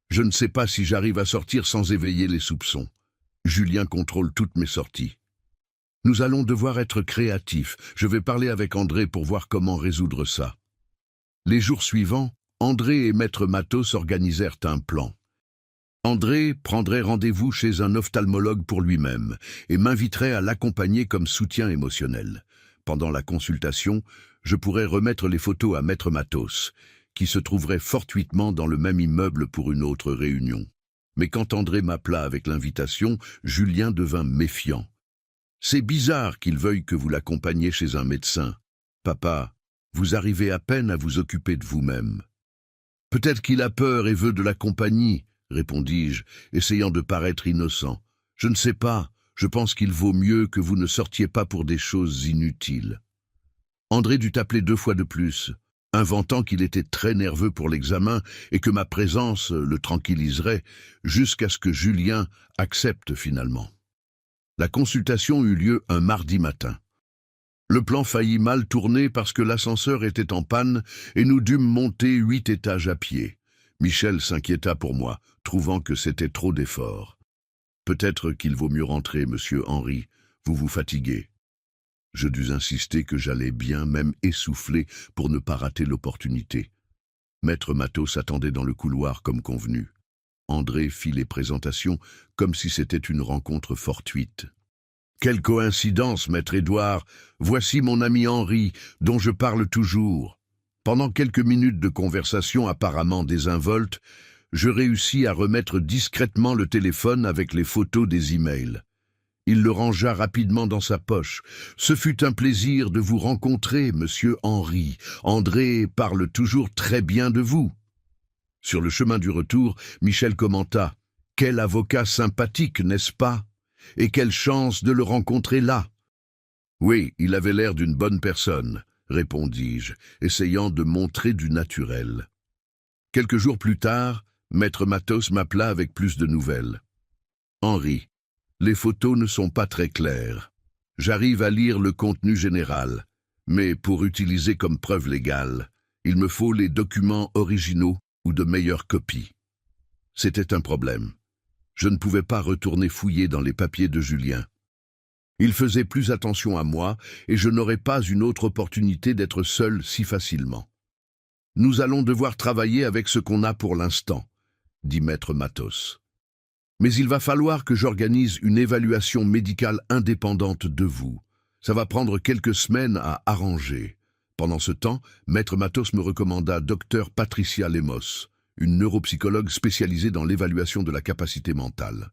Speaker 1: je ne sais pas si j'arrive à sortir sans éveiller les soupçons. Julien contrôle toutes mes sorties. Nous allons devoir être créatifs. Je vais parler avec André pour voir comment résoudre ça. » Les jours suivants, André et Maître Matos organisèrent un plan. André prendrait rendez-vous chez un ophtalmologue pour lui-même et m'inviterait à l'accompagner comme soutien émotionnel. Pendant la consultation, je pourrais remettre les photos à Maître Matos, qui se trouverait fortuitement dans le même immeuble pour une autre réunion. Mais quand André m'appela avec l'invitation, Julien devint méfiant. « C'est bizarre qu'il veuille que vous l'accompagniez chez un médecin. Papa, vous arrivez à peine à vous occuper de vous-même. »« Peut-être qu'il a peur et veut de la compagnie, » répondis-je, essayant de paraître innocent. « Je ne sais pas, je pense qu'il vaut mieux que vous ne sortiez pas pour des choses inutiles. » André dut appeler 2 fois de plus, inventant qu'il était très nerveux pour l'examen et que ma présence le tranquilliserait, jusqu'à ce que Julien accepte finalement. La consultation eut lieu un mardi matin. Le plan faillit mal tourner parce que l'ascenseur était en panne et nous dûmes monter 8 étages à pied. Michel s'inquiéta pour moi, trouvant que c'était trop d'efforts. « Peut-être qu'il vaut mieux rentrer, monsieur Henri, vous vous fatiguez. » Je dus insister que j'allais bien, même essoufflé, pour ne pas rater l'opportunité. Maître Matos attendait dans le couloir comme convenu. André fit les présentations comme si c'était une rencontre fortuite. « Quelle coïncidence, maître Édouard, voici mon ami Henri, dont je parle toujours. » Pendant quelques minutes de conversation apparemment désinvolte, je réussis à remettre discrètement le téléphone avec les photos des emails. Il le rangea rapidement dans sa poche. « Ce fut un plaisir de vous rencontrer, monsieur Henri. André parle toujours très bien de vous. » Sur le chemin du retour, Michel commenta. Quel avocat sympathique, n'est-ce pas? Et quelle chance de le rencontrer là! Oui, il avait l'air d'une bonne personne, répondis-je, essayant de montrer du naturel. Quelques jours plus tard, Maître Matos m'appela avec plus de nouvelles. Henri, les photos ne sont pas très claires. J'arrive à lire le contenu général, mais pour utiliser comme preuve légale, il me faut les documents originaux ou de meilleures copies. C'était un problème. Je ne pouvais pas retourner fouiller dans les papiers de Julien. Il faisait plus attention à moi et je n'aurais pas une autre opportunité d'être seul si facilement. Nous allons devoir travailler avec ce qu'on a pour l'instant, dit Maître Matos. Mais il va falloir que j'organise une évaluation médicale indépendante de vous. Ça va prendre quelques semaines à arranger. Pendant ce temps, Maître Matos me recommanda Dr Patricia Lemos, une neuropsychologue spécialisée dans l'évaluation de la capacité mentale.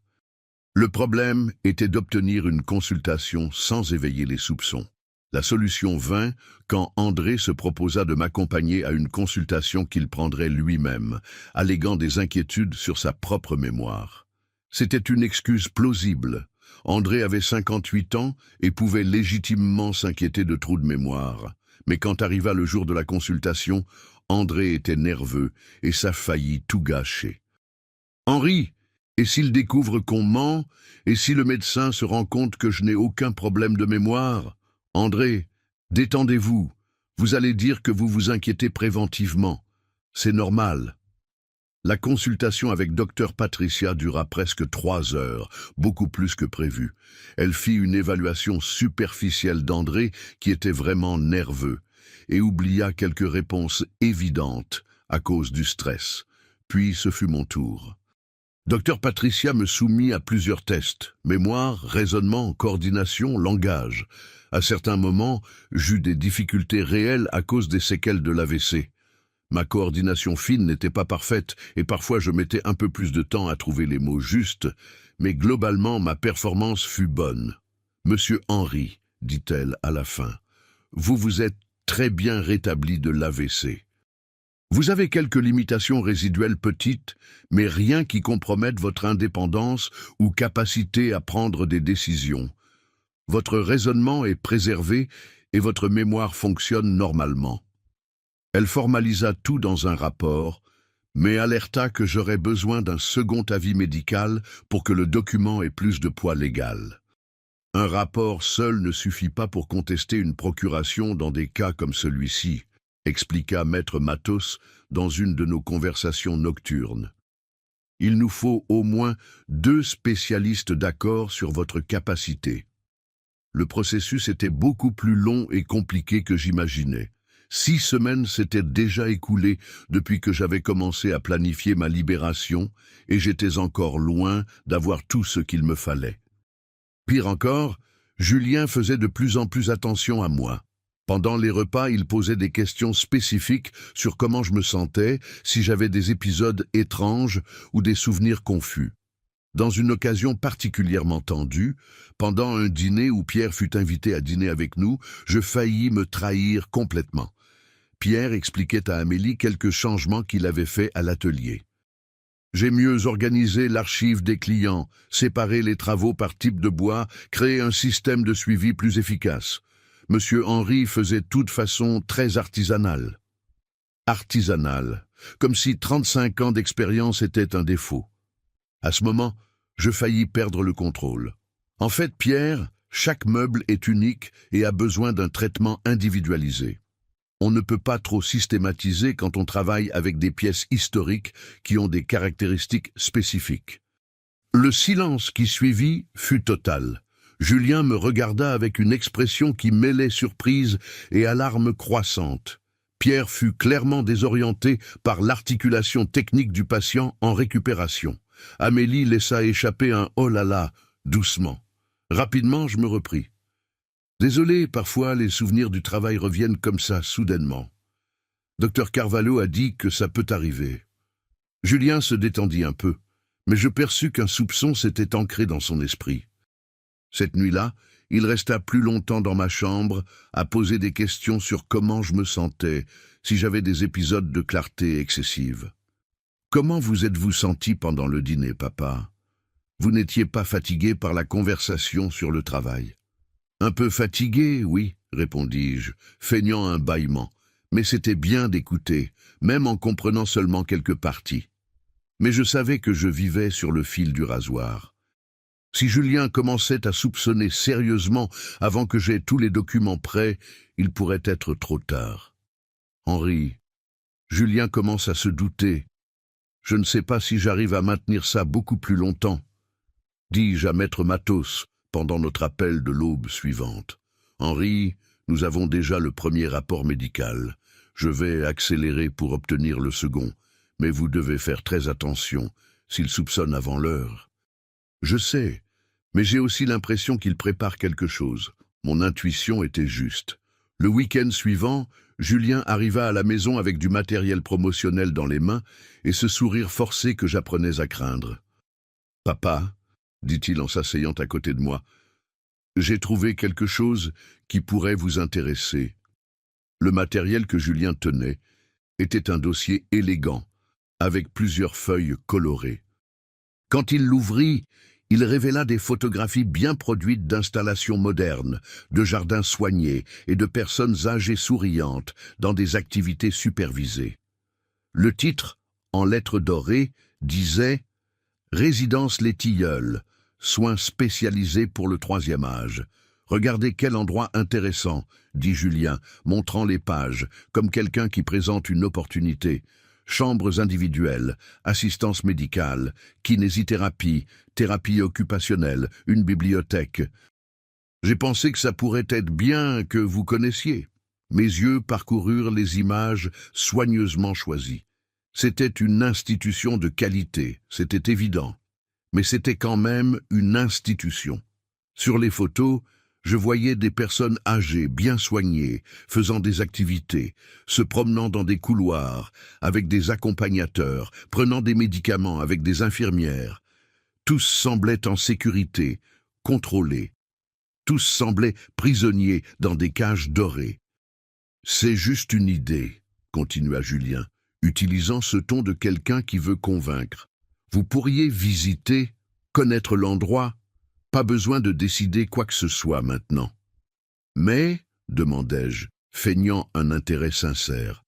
Speaker 1: Le problème était d'obtenir une consultation sans éveiller les soupçons. La solution vint quand André se proposa de m'accompagner à une consultation qu'il prendrait lui-même, alléguant des inquiétudes sur sa propre mémoire. C'était une excuse plausible. André avait 58 ans et pouvait légitimement s'inquiéter de trous de mémoire. Mais quand arriva le jour de la consultation, André était nerveux et ça faillit tout gâcher. « Henri, et s'il découvre qu'on ment, et si le médecin se rend compte que je n'ai aucun problème de mémoire? André, détendez-vous, vous allez dire que vous vous inquiétez préventivement. C'est normal. » La consultation avec Dr Patricia dura presque 3 heures, beaucoup plus que prévu. Elle fit une évaluation superficielle d'André, qui était vraiment nerveux, et oublia quelques réponses évidentes à cause du stress. Puis ce fut mon tour. Dr Patricia me soumit à plusieurs tests, mémoire, raisonnement, coordination, langage. À certains moments, j'eus des difficultés réelles à cause des séquelles de l'AVC. Ma coordination fine n'était pas parfaite et parfois je mettais un peu plus de temps à trouver les mots justes, mais globalement ma performance fut bonne. « Monsieur Henri, dit-elle à la fin, vous vous êtes très bien rétabli de l'AVC. Vous avez quelques limitations résiduelles petites, mais rien qui compromette votre indépendance ou capacité à prendre des décisions. Votre raisonnement est préservé et votre mémoire fonctionne normalement. » Elle formalisa tout dans un rapport, mais alerta que j'aurais besoin d'un second avis médical pour que le document ait plus de poids légal. Un rapport seul ne suffit pas pour contester une procuration dans des cas comme celui-ci, expliqua Maître Matos dans une de nos conversations nocturnes. Il nous faut au moins 2 spécialistes d'accord sur votre capacité. Le processus était beaucoup plus long et compliqué que j'imaginais. 6 semaines s'étaient déjà écoulées depuis que j'avais commencé à planifier ma libération et j'étais encore loin d'avoir tout ce qu'il me fallait. Pire encore, Julien faisait de plus en plus attention à moi. Pendant les repas, il posait des questions spécifiques sur comment je me sentais, si j'avais des épisodes étranges ou des souvenirs confus. Dans une occasion particulièrement tendue, pendant un dîner où Pierre fut invité à dîner avec nous, je faillis me trahir complètement. Pierre expliquait à Amélie quelques changements qu'il avait faits à l'atelier. J'ai mieux organisé l'archive des clients, séparé les travaux par type de bois, créé un système de suivi plus efficace. Monsieur Henri faisait tout de façon très artisanale. Artisanale, comme si 35 ans d'expérience était un défaut. À ce moment, je faillis perdre le contrôle. En fait, Pierre, chaque meuble est unique et a besoin d'un traitement individualisé. On ne peut pas trop systématiser quand on travaille avec des pièces historiques qui ont des caractéristiques spécifiques. Le silence qui suivit fut total. Julien me regarda avec une expression qui mêlait surprise et alarme croissante. Pierre fut clairement désorienté par l'articulation technique du patient en récupération. Amélie laissa échapper un « oh là là » doucement. Rapidement, je me repris. Désolé, parfois les souvenirs du travail reviennent comme ça, soudainement. Dr Carvalho a dit que ça peut arriver. Julien se détendit un peu, mais je perçus qu'un soupçon s'était ancré dans son esprit. Cette nuit-là, il resta plus longtemps dans ma chambre, à poser des questions sur comment je me sentais, si j'avais des épisodes de clarté excessive. « Comment vous êtes-vous senti pendant le dîner, papa ?» Vous n'étiez pas fatigué par la conversation sur le travail. Un peu fatigué, oui, répondis-je, feignant un bâillement. Mais c'était bien d'écouter, même en comprenant seulement quelques parties. Mais je savais que je vivais sur le fil du rasoir. Si Julien commençait à soupçonner sérieusement avant que j'aie tous les documents prêts, il pourrait être trop tard. Henri, Julien commence à se douter. Je ne sais pas si j'arrive à maintenir ça beaucoup plus longtemps, dis-je à maître Matos pendant notre appel de l'aube suivante. Henri, nous avons déjà le premier rapport médical. Je vais accélérer pour obtenir le second, mais vous devez faire très attention s'il soupçonne avant l'heure. Je sais, mais j'ai aussi l'impression qu'il prépare quelque chose. Mon intuition était juste. Le week-end suivant, Julien arriva à la maison avec du matériel promotionnel dans les mains et ce sourire forcé que j'apprenais à craindre. « Papa, » dit-il en s'asseyant à côté de moi, « j'ai trouvé quelque chose qui pourrait vous intéresser. » Le matériel que Julien tenait était un dossier élégant, avec plusieurs feuilles colorées. Quand il l'ouvrit, il révéla des photographies bien produites d'installations modernes, de jardins soignés et de personnes âgées souriantes dans des activités supervisées. Le titre, en lettres dorées, disait « Résidence Les Tilleuls, soins spécialisés pour le troisième âge ». Regardez quel endroit intéressant, dit Julien, montrant les pages, comme quelqu'un qui présente une opportunité. Chambres individuelles, assistance médicale, kinésithérapie, thérapie occupationnelle, une bibliothèque. J'ai pensé que ça pourrait être bien que vous connaissiez. Mes yeux parcoururent les images soigneusement choisies. C'était une institution de qualité, c'était évident. Mais c'était quand même une institution. Sur les photos, je voyais des personnes âgées, bien soignées, faisant des activités, se promenant dans des couloirs, avec des accompagnateurs, prenant des médicaments avec des infirmières. Tous semblaient en sécurité, contrôlés. Tous semblaient prisonniers dans des cages dorées. « C'est juste une idée, » continua Julien, utilisant ce ton de quelqu'un qui veut convaincre. « Vous pourriez visiter, connaître l'endroit. Pas besoin de décider quoi que ce soit maintenant. » « Mais, demandai-je, feignant un intérêt sincère,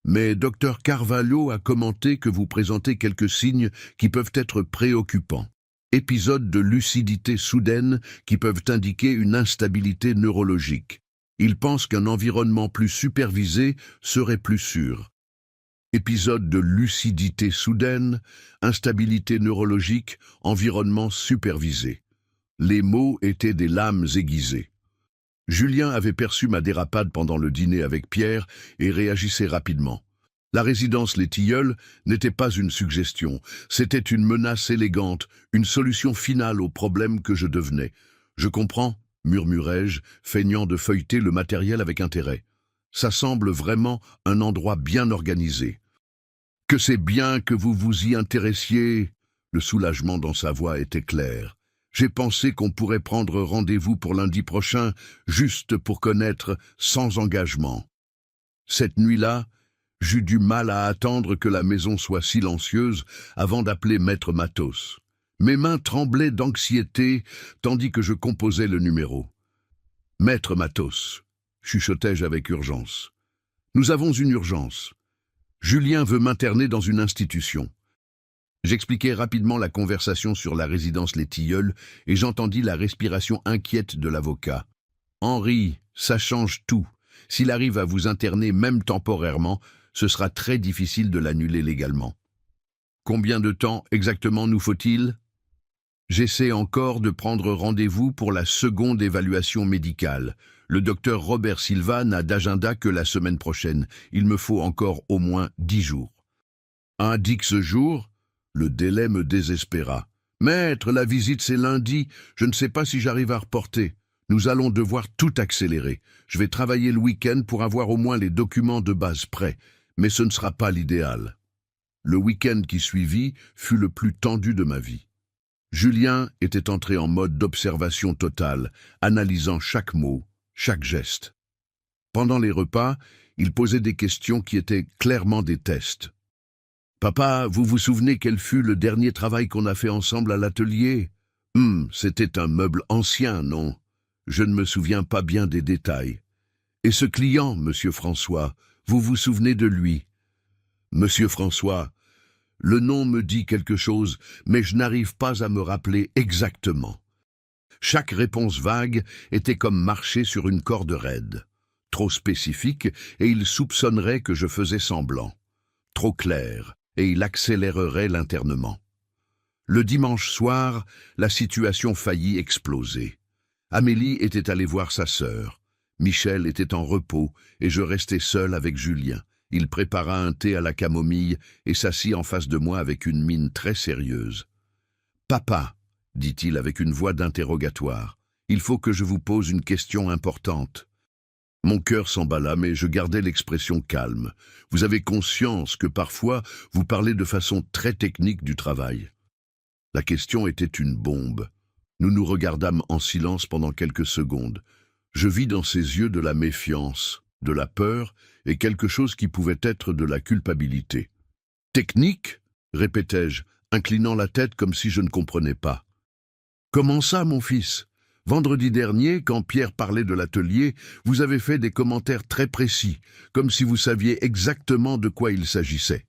Speaker 1: mais Dr Carvalho a commenté que vous présentez quelques signes qui peuvent être préoccupants. Épisodes de lucidité soudaine qui peuvent indiquer une instabilité neurologique. Il pense qu'un environnement plus supervisé serait plus sûr. Épisode de lucidité soudaine, instabilité neurologique, environnement supervisé. Les mots étaient des lames aiguisées. Julien avait perçu ma dérapade pendant le dîner avec Pierre et réagissait rapidement. La résidence Les Tilleuls n'était pas une suggestion, c'était une menace élégante, une solution finale au problème que je devenais. « Je comprends », murmurai-je, feignant de feuilleter le matériel avec intérêt. « Ça semble vraiment un endroit bien organisé. »« Que c'est bien que vous vous y intéressiez !» Le soulagement dans sa voix était clair. J'ai pensé qu'on pourrait prendre rendez-vous pour lundi prochain, juste pour connaître, sans engagement. Cette nuit-là, j'eus du mal à attendre que la maison soit silencieuse avant d'appeler maître Matos. Mes mains tremblaient d'anxiété tandis que je composais le numéro. « Maître Matos », chuchotai-je avec urgence. « Nous avons une urgence. Julien veut m'interner dans une institution. » J'expliquai rapidement la conversation sur la résidence Les Tilleuls et j'entendis la respiration inquiète de l'avocat. « Henri, ça change tout. S'il arrive à vous interner même temporairement, ce sera très difficile de l'annuler légalement. Combien de temps exactement nous faut-il ? J'essaie encore de prendre rendez-vous pour la seconde évaluation médicale. Le docteur Robert Silva n'a d'agenda que la semaine prochaine. Il me faut encore au moins 10 jours. Indique ce jour ? Le délai me désespéra. « Maître, la visite c'est lundi, je ne sais pas si j'arrive à reporter. Nous allons devoir tout accélérer. Je vais travailler le week-end pour avoir au moins les documents de base prêts, mais ce ne sera pas l'idéal. » Le week-end qui suivit fut le plus tendu de ma vie. Julien était entré en mode d'observation totale, analysant chaque mot, chaque geste. Pendant les repas, il posait des questions qui étaient clairement des tests. Papa, vous vous souvenez quel fut le dernier travail qu'on a fait ensemble à l'atelier? C'était un meuble ancien, non? Je ne me souviens pas bien des détails. Et ce client, monsieur François, vous vous souvenez de lui? Monsieur François, le nom me dit quelque chose, mais je n'arrive pas à me rappeler exactement. Chaque réponse vague était comme marcher sur une corde raide. Trop spécifique, et il soupçonnerait que je faisais semblant. Trop clair, et il accélérerait l'internement. Le dimanche soir, la situation faillit exploser. Amélie était allée voir sa sœur. Michel était en repos, et je restais seul avec Julien. Il prépara un thé à la camomille et s'assit en face de moi avec une mine très sérieuse. « Papa, dit-il avec une voix d'interrogatoire, il faut que je vous pose une question importante. » Mon cœur s'emballa, mais je gardai l'expression calme. Vous avez conscience que parfois vous parlez de façon très technique du travail. La question était une bombe. Nous nous regardâmes en silence pendant quelques secondes. Je vis dans ses yeux de la méfiance, de la peur et quelque chose qui pouvait être de la culpabilité. « Technique ?» répétai-je, inclinant la tête comme si je ne comprenais pas. « Comment ça, mon fils ? Vendredi dernier, quand Pierre parlait de l'atelier, vous avez fait des commentaires très précis, comme si vous saviez exactement de quoi il s'agissait. »«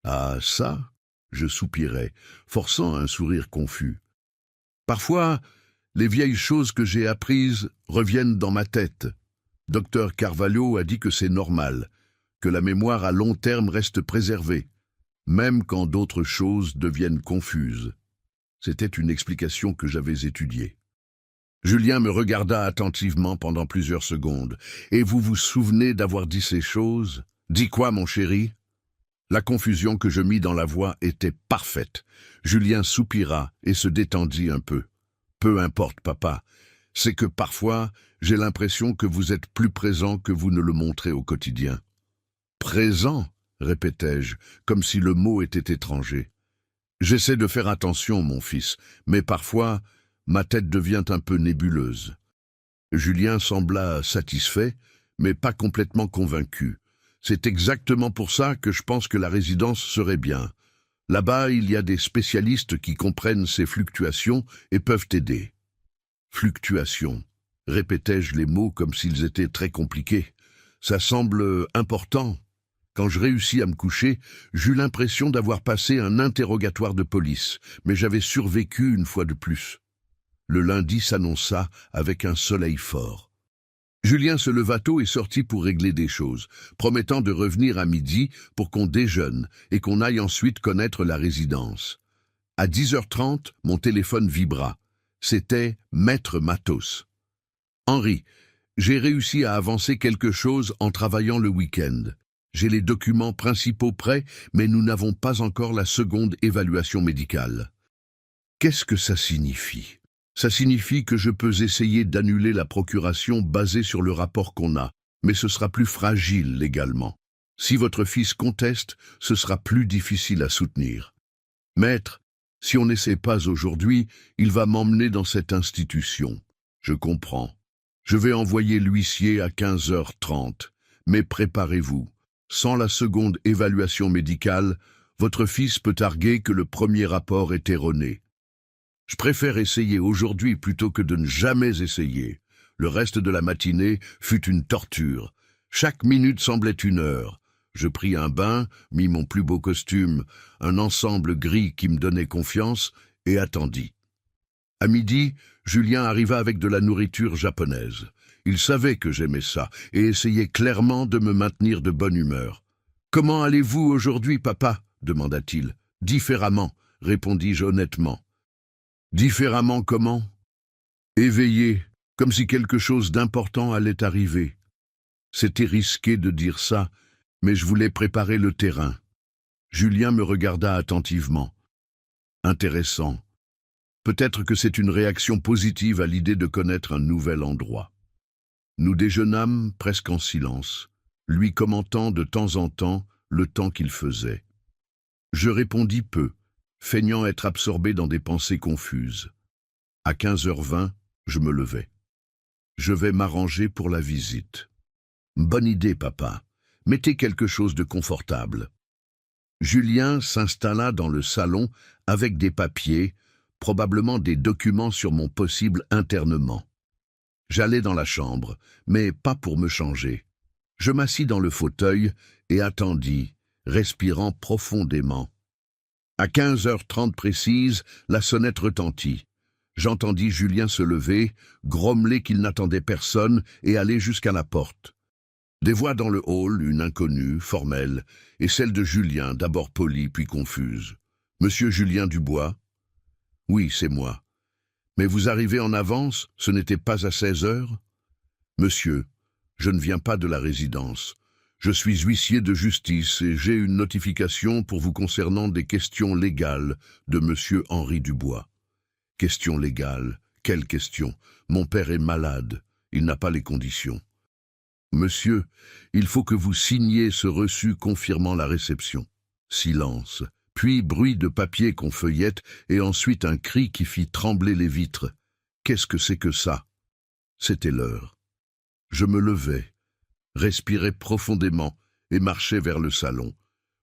Speaker 1: Ah, ça ?» je soupirai, forçant un sourire confus. « Parfois, les vieilles choses que j'ai apprises reviennent dans ma tête. Docteur Carvalho a dit que c'est normal, que la mémoire à long terme reste préservée, même quand d'autres choses deviennent confuses. » C'était une explication que j'avais étudiée. Julien me regarda attentivement pendant plusieurs secondes. « Et vous vous souvenez d'avoir dit ces choses ? » ?»« Dis quoi, mon chéri ?» La confusion que je mis dans la voix était parfaite. Julien soupira et se détendit un peu. « Peu importe, papa. C'est que parfois, j'ai l'impression que vous êtes plus présent que vous ne le montrez au quotidien. »« Présent ?» répétai-je, comme si le mot était étranger. « J'essaie de faire attention, mon fils, mais parfois, ma tête devient un peu nébuleuse. » Julien sembla satisfait, mais pas complètement convaincu. « C'est exactement pour ça que je pense que la résidence serait bien. Là-bas, il y a des spécialistes qui comprennent ces fluctuations et peuvent aider. »« Fluctuations », répétai-je les mots comme s'ils étaient très compliqués. « Ça semble important. » Quand je réussis à me coucher, j'eus l'impression d'avoir passé un interrogatoire de police, mais j'avais survécu une fois de plus. Le lundi s'annonça avec un soleil fort. Julien se leva tôt et sortit pour régler des choses, promettant de revenir à midi pour qu'on déjeune et qu'on aille ensuite connaître la résidence. À 10h30, mon téléphone vibra. C'était Maître Matos. « Henri, j'ai réussi à avancer quelque chose en travaillant le week-end. J'ai les documents principaux prêts, mais nous n'avons pas encore la seconde évaluation médicale. » Qu'est-ce que ça signifie ? Ça signifie que je peux essayer d'annuler la procuration basée sur le rapport qu'on a, mais ce sera plus fragile légalement. Si votre fils conteste, ce sera plus difficile à soutenir. Maître, si on n'essaie pas aujourd'hui, il va m'emmener dans cette institution. Je comprends. Je vais envoyer l'huissier à 15h30, mais préparez-vous. Sans la seconde évaluation médicale, votre fils peut arguer que le premier rapport est erroné. Je préfère essayer aujourd'hui plutôt que de ne jamais essayer. Le reste de la matinée fut une torture. Chaque minute semblait une heure. Je pris un bain, mis mon plus beau costume, un ensemble gris qui me donnait confiance, et attendis. À midi, Julien arriva avec de la nourriture japonaise. Il savait que j'aimais ça, et essayait clairement de me maintenir de bonne humeur. « Comment allez-vous aujourd'hui, papa ?» demanda-t-il. « Différemment, répondis-je honnêtement. « Différemment comment ?»« Éveillé, comme si quelque chose d'important allait arriver. » C'était risqué de dire ça, mais je voulais préparer le terrain. Julien me regarda attentivement. Intéressant. Peut-être que c'est une réaction positive à l'idée de connaître un nouvel endroit. Nous déjeunâmes presque en silence, lui commentant de temps en temps le temps qu'il faisait. Je répondis peu, feignant être absorbé dans des pensées confuses. À 15h20, je me levai. Je vais m'arranger pour la visite. Bonne idée, papa. Mettez quelque chose de confortable. Julien s'installa dans le salon avec des papiers, probablement des documents sur mon possible internement. J'allai dans la chambre, mais pas pour me changer. Je m'assis dans le fauteuil et attendis, respirant profondément. À 15h30 précise, la sonnette retentit. J'entendis Julien se lever, grommeler qu'il n'attendait personne et aller jusqu'à la porte. Des voix dans le hall, une inconnue, formelle, et celle de Julien, d'abord polie puis confuse. « Monsieur Julien Dubois ?»« Oui, c'est moi. Mais vous arrivez en avance, ce n'était pas à 16h ?»« Monsieur, je ne viens pas de la résidence. Je suis huissier de justice et j'ai une notification pour vous concernant des questions légales de monsieur Henri Dubois. » « Questions légales? Quelles questions? Mon père est malade, il n'a pas les conditions. » « Monsieur, il faut que vous signiez ce reçu confirmant la réception. » Silence, puis bruit de papier qu'on feuillette et ensuite un cri qui fit trembler les vitres. Qu'est-ce que c'est que ça? C'était l'heure. Je me levai, respirai profondément et marchai vers le salon.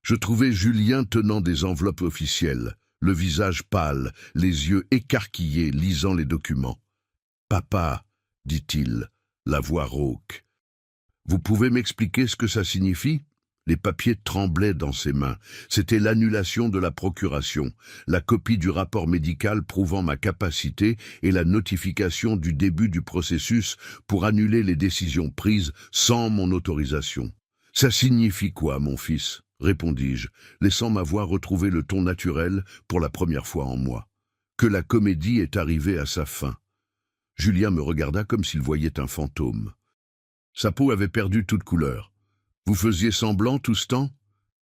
Speaker 1: Je trouvai Julien tenant des enveloppes officielles, le visage pâle, les yeux écarquillés, lisant les documents. « Papa, dit-il, la voix rauque. Vous pouvez m'expliquer ce que ça signifie ?» Les papiers tremblaient dans ses mains. C'était l'annulation de la procuration, la copie du rapport médical prouvant ma capacité et la notification du début du processus pour annuler les décisions prises sans mon autorisation. « Ça signifie quoi, mon fils ?» répondis-je, laissant ma voix retrouver le ton naturel pour la première fois en moi. « Que la comédie est arrivée à sa fin. » Julien me regarda comme s'il voyait un fantôme. Sa peau avait perdu toute couleur. « Vous faisiez semblant tout ce temps ?»«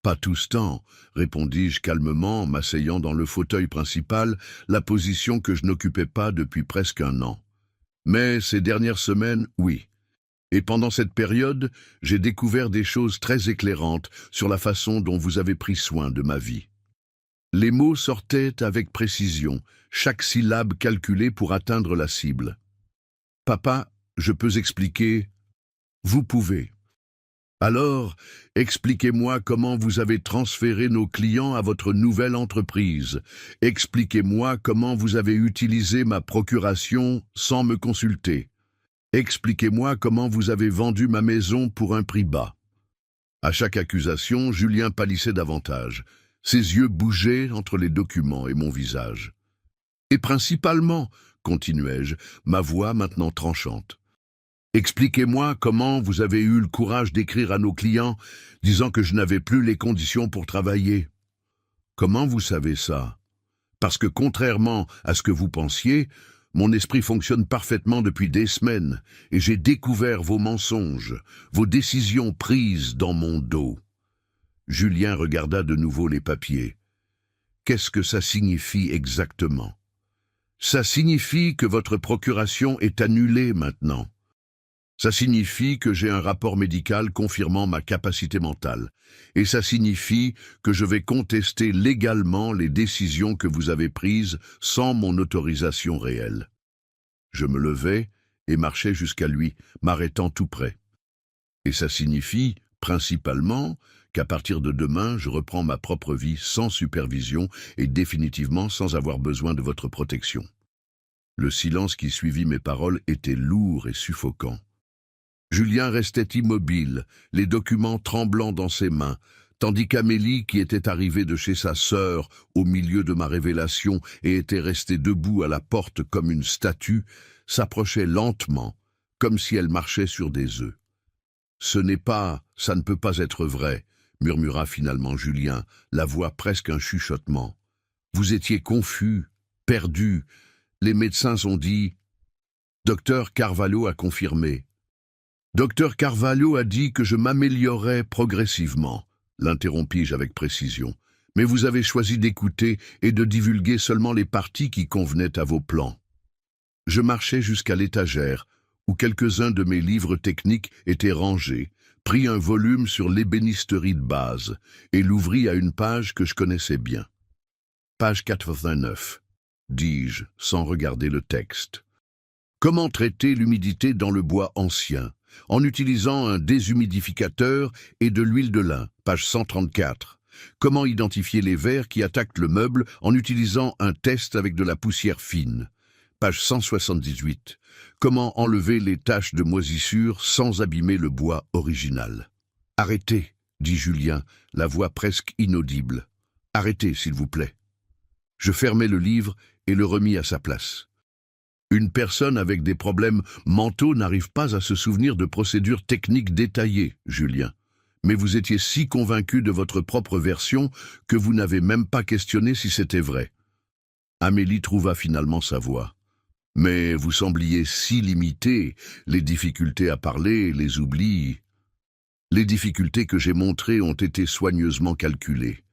Speaker 1: Pas tout ce temps, » répondis-je calmement, m'asseyant dans le fauteuil principal, la position que je n'occupais pas depuis presque un an. Mais ces dernières semaines, oui. Et pendant cette période, j'ai découvert des choses très éclairantes sur la façon dont vous avez pris soin de ma vie. Les mots sortaient avec précision, chaque syllabe calculée pour atteindre la cible. « Papa, je peux expliquer ?» « Vous pouvez. Alors, expliquez-moi comment vous avez transféré nos clients à votre nouvelle entreprise. Expliquez-moi comment vous avez utilisé ma procuration sans me consulter. Expliquez-moi comment vous avez vendu ma maison pour un prix bas. » À chaque accusation, Julien pâlissait davantage. Ses yeux bougeaient entre les documents et mon visage. « Et principalement, continuai-je, ma voix maintenant tranchante. Expliquez-moi comment vous avez eu le courage d'écrire à nos clients disant que je n'avais plus les conditions pour travailler. Comment vous savez ça? Parce que contrairement à ce que vous pensiez, mon esprit fonctionne parfaitement depuis des semaines et j'ai découvert vos mensonges, vos décisions prises dans mon dos. » Julien regarda de nouveau les papiers. « Qu'est-ce que ça signifie exactement? » « Ça signifie que votre procuration est annulée maintenant. Ça signifie que j'ai un rapport médical confirmant ma capacité mentale. Et ça signifie que je vais contester légalement les décisions que vous avez prises sans mon autorisation réelle. » Je me levai et marchai jusqu'à lui, m'arrêtant tout près. « Et ça signifie, principalement, qu'à partir de demain, je reprends ma propre vie sans supervision et définitivement sans avoir besoin de votre protection. » Le silence qui suivit mes paroles était lourd et suffocant. Julien restait immobile, les documents tremblants dans ses mains, tandis qu'Amélie, qui était arrivée de chez sa sœur au milieu de ma révélation et était restée debout à la porte comme une statue, s'approchait lentement, comme si elle marchait sur des œufs. « Ça ne peut pas être vrai, » murmura finalement Julien, la voix presque un chuchotement. « Vous étiez confus, perdu. Les médecins ont dit... » Docteur Carvalho a confirmé. « Docteur Carvalho a dit que je m'améliorais progressivement, » l'interrompis-je avec précision. « Mais vous avez choisi d'écouter et de divulguer seulement les parties qui convenaient à vos plans. » Je marchai jusqu'à l'étagère, où quelques-uns de mes livres techniques étaient rangés, pris un volume sur l'ébénisterie de base, et l'ouvris à une page que je connaissais bien. « Page 89, » dis-je, sans regarder le texte. « Comment traiter l'humidité dans le bois ancien ? En utilisant un déshumidificateur et de l'huile de lin, page 134. Comment identifier les vers qui attaquent le meuble en utilisant un test avec de la poussière fine? Page 178. Comment enlever les taches de moisissure sans abîmer le bois original? Arrêtez, dit Julien, la voix presque inaudible. Arrêtez, s'il vous plaît. Je fermai le livre et le remis à sa place. Une personne avec des problèmes mentaux n'arrive pas à se souvenir de procédures techniques détaillées, Julien. Mais vous étiez si convaincu de votre propre version que vous n'avez même pas questionné si c'était vrai. Amélie trouva finalement sa voix. Mais vous sembliez si limité, les difficultés à parler, les oublis. Les difficultés que j'ai montrées ont été soigneusement calculées,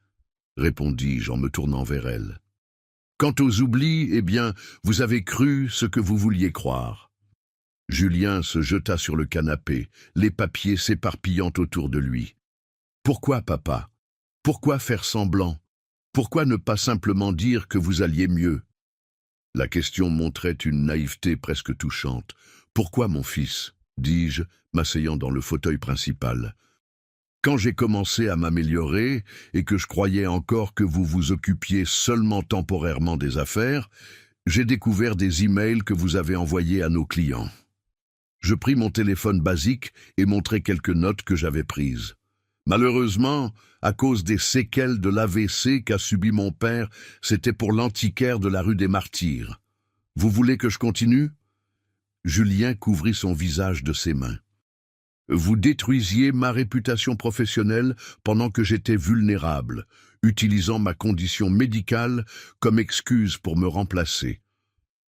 Speaker 1: répondis-je en me tournant vers elle. Quant aux oublis, eh bien, vous avez cru ce que vous vouliez croire. Julien se jeta sur le canapé, les papiers s'éparpillant autour de lui. Pourquoi, papa? Pourquoi faire semblant? Pourquoi ne pas simplement dire que vous alliez mieux? La question montrait une naïveté presque touchante. Pourquoi, mon fils? Dis-je, m'asseyant dans le fauteuil principal. Quand j'ai commencé à m'améliorer et que je croyais encore que vous vous occupiez seulement temporairement des affaires, j'ai découvert des emails que vous avez envoyés à nos clients. Je pris mon téléphone basique et montrai quelques notes que j'avais prises. Malheureusement, à cause des séquelles de l'AVC qu'a subi mon père, c'était pour l'antiquaire de la rue des Martyrs. Vous voulez que je continue? Julien couvrit son visage de ses mains. Vous détruisiez ma réputation professionnelle pendant que j'étais vulnérable, utilisant ma condition médicale comme excuse pour me remplacer.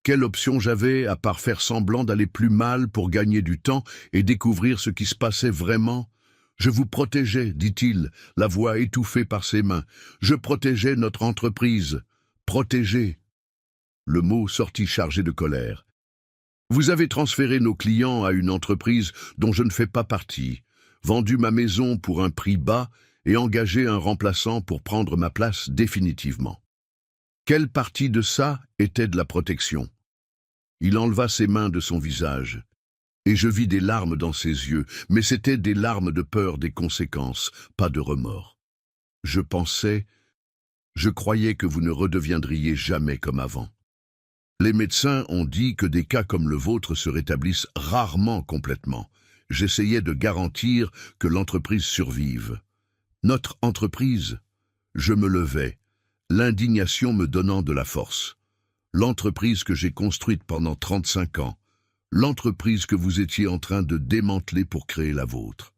Speaker 1: Quelle option j'avais à part faire semblant d'aller plus mal pour gagner du temps et découvrir ce qui se passait vraiment? Je vous protégeais, dit-il, la voix étouffée par ses mains. Je protégeais notre entreprise. Protéger. Le mot sortit chargé de colère. Vous avez transféré nos clients à une entreprise dont je ne fais pas partie, vendu ma maison pour un prix bas et engagé un remplaçant pour prendre ma place définitivement. Quelle partie de ça était de la protection? Il enleva ses mains de son visage, et je vis des larmes dans ses yeux, mais c'étaient des larmes de peur des conséquences, pas de remords. Je croyais que vous ne redeviendriez jamais comme avant. Les médecins ont dit que des cas comme le vôtre se rétablissent rarement complètement. J'essayais de garantir que l'entreprise survive. Notre entreprise, je me levais, l'indignation me donnant de la force. L'entreprise que j'ai construite pendant 35 ans, l'entreprise que vous étiez en train de démanteler pour créer la vôtre.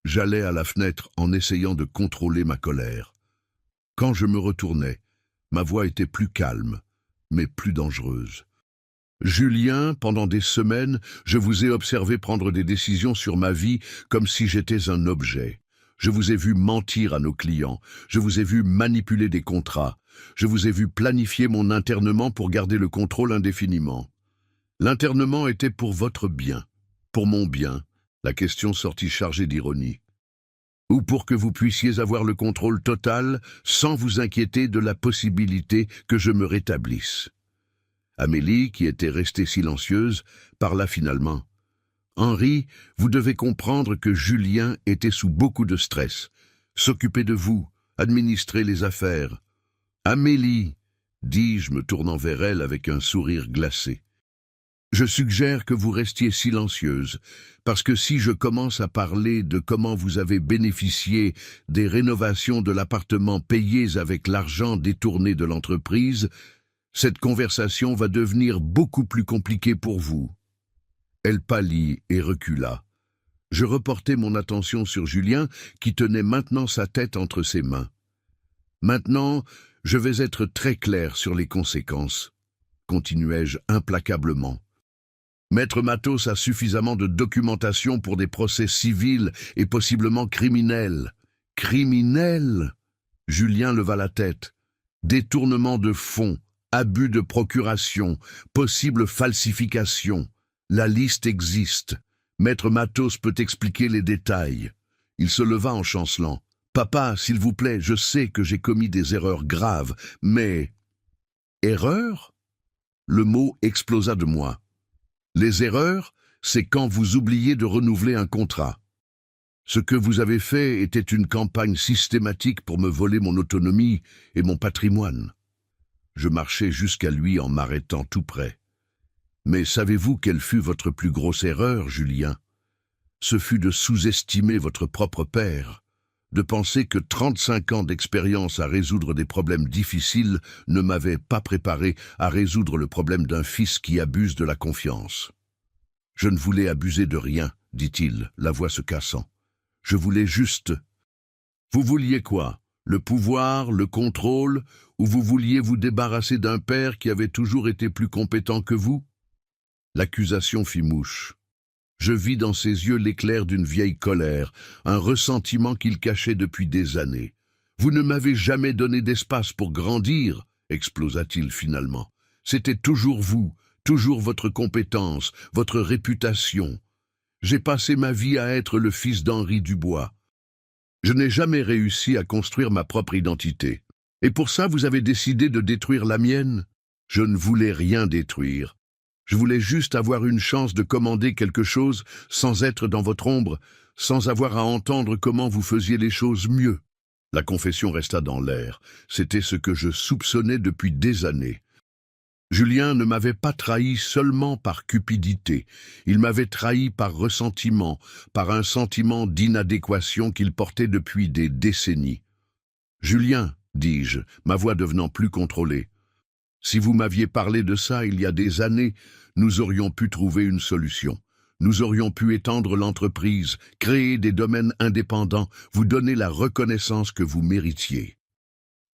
Speaker 1: J'allais à la fenêtre en essayant de contrôler ma colère. Quand je me retournais, ma voix était plus calme, mais plus dangereuse. Julien, pendant des semaines, je vous ai observé prendre des décisions sur ma vie comme si j'étais un objet. Je vous ai vu mentir à nos clients, je vous ai vu manipuler des contrats, je vous ai vu planifier mon internement pour garder le contrôle indéfiniment. L'internement était pour votre bien, pour mon bien, la question sortit chargée d'ironie. Ou pour que vous puissiez avoir le contrôle total sans vous inquiéter de la possibilité que je me rétablisse. Amélie, qui était restée silencieuse, parla finalement. « Henri, vous devez comprendre que Julien était sous beaucoup de stress. S'occuper de vous, administrer les affaires. »« Amélie, dis-je, me tournant vers elle avec un sourire glacé. Je suggère que vous restiez silencieuse, parce que si je commence à parler de comment vous avez bénéficié des rénovations de l'appartement payées avec l'argent détourné de l'entreprise, cette conversation va devenir beaucoup plus compliquée pour vous. » Elle pâlit et recula. Je reportai mon attention sur Julien, qui tenait maintenant sa tête entre ses mains. « Maintenant, je vais être très clair sur les conséquences, » continuai-je implacablement. Maître Matos a suffisamment de documentation pour des procès civils et possiblement criminels. Criminels? Julien leva la tête. Détournement de fonds, abus de procuration, possible falsification. La liste existe. Maître Matos peut expliquer les détails. Il se leva en chancelant. Papa, s'il vous plaît, je sais que j'ai commis des erreurs graves, mais... Erreurs? Le mot explosa de moi. Les erreurs, c'est quand vous oubliez de renouveler un contrat. Ce que vous avez fait était une campagne systématique pour me voler mon autonomie et mon patrimoine. Je marchais jusqu'à lui en m'arrêtant tout près. Mais savez-vous quelle fut votre plus grosse erreur, Julien? Ce fut de sous-estimer votre propre père, de penser que 35 ans d'expérience à résoudre des problèmes difficiles ne m'avaient pas préparé à résoudre le problème d'un fils qui abuse de la confiance. Je ne voulais abuser de rien, dit-il, la voix se cassant. Je voulais juste... Vous vouliez quoi? Le pouvoir, le contrôle, ou vous vouliez vous débarrasser d'un père qui avait toujours été plus compétent que vous? L'accusation fit mouche. Je vis dans ses yeux l'éclair d'une vieille colère, un ressentiment qu'il cachait depuis des années. « Vous ne m'avez jamais donné d'espace pour grandir », explosa-t-il finalement. « C'était toujours vous, toujours votre compétence, votre réputation. J'ai passé ma vie à être le fils d'Henri Dubois. Je n'ai jamais réussi à construire ma propre identité. Et pour ça, vous avez décidé de détruire la mienne? Je ne voulais rien détruire. Je voulais juste avoir une chance de commander quelque chose sans être dans votre ombre, sans avoir à entendre comment vous faisiez les choses mieux. » La confession resta dans l'air. C'était ce que je soupçonnais depuis des années. Julien ne m'avait pas trahi seulement par cupidité. Il m'avait trahi par ressentiment, par un sentiment d'inadéquation qu'il portait depuis des décennies. « Julien, dis-je, ma voix devenant plus contrôlée, si vous m'aviez parlé de ça il y a des années, nous aurions pu trouver une solution. Nous aurions pu étendre l'entreprise, créer des domaines indépendants, vous donner la reconnaissance que vous méritiez.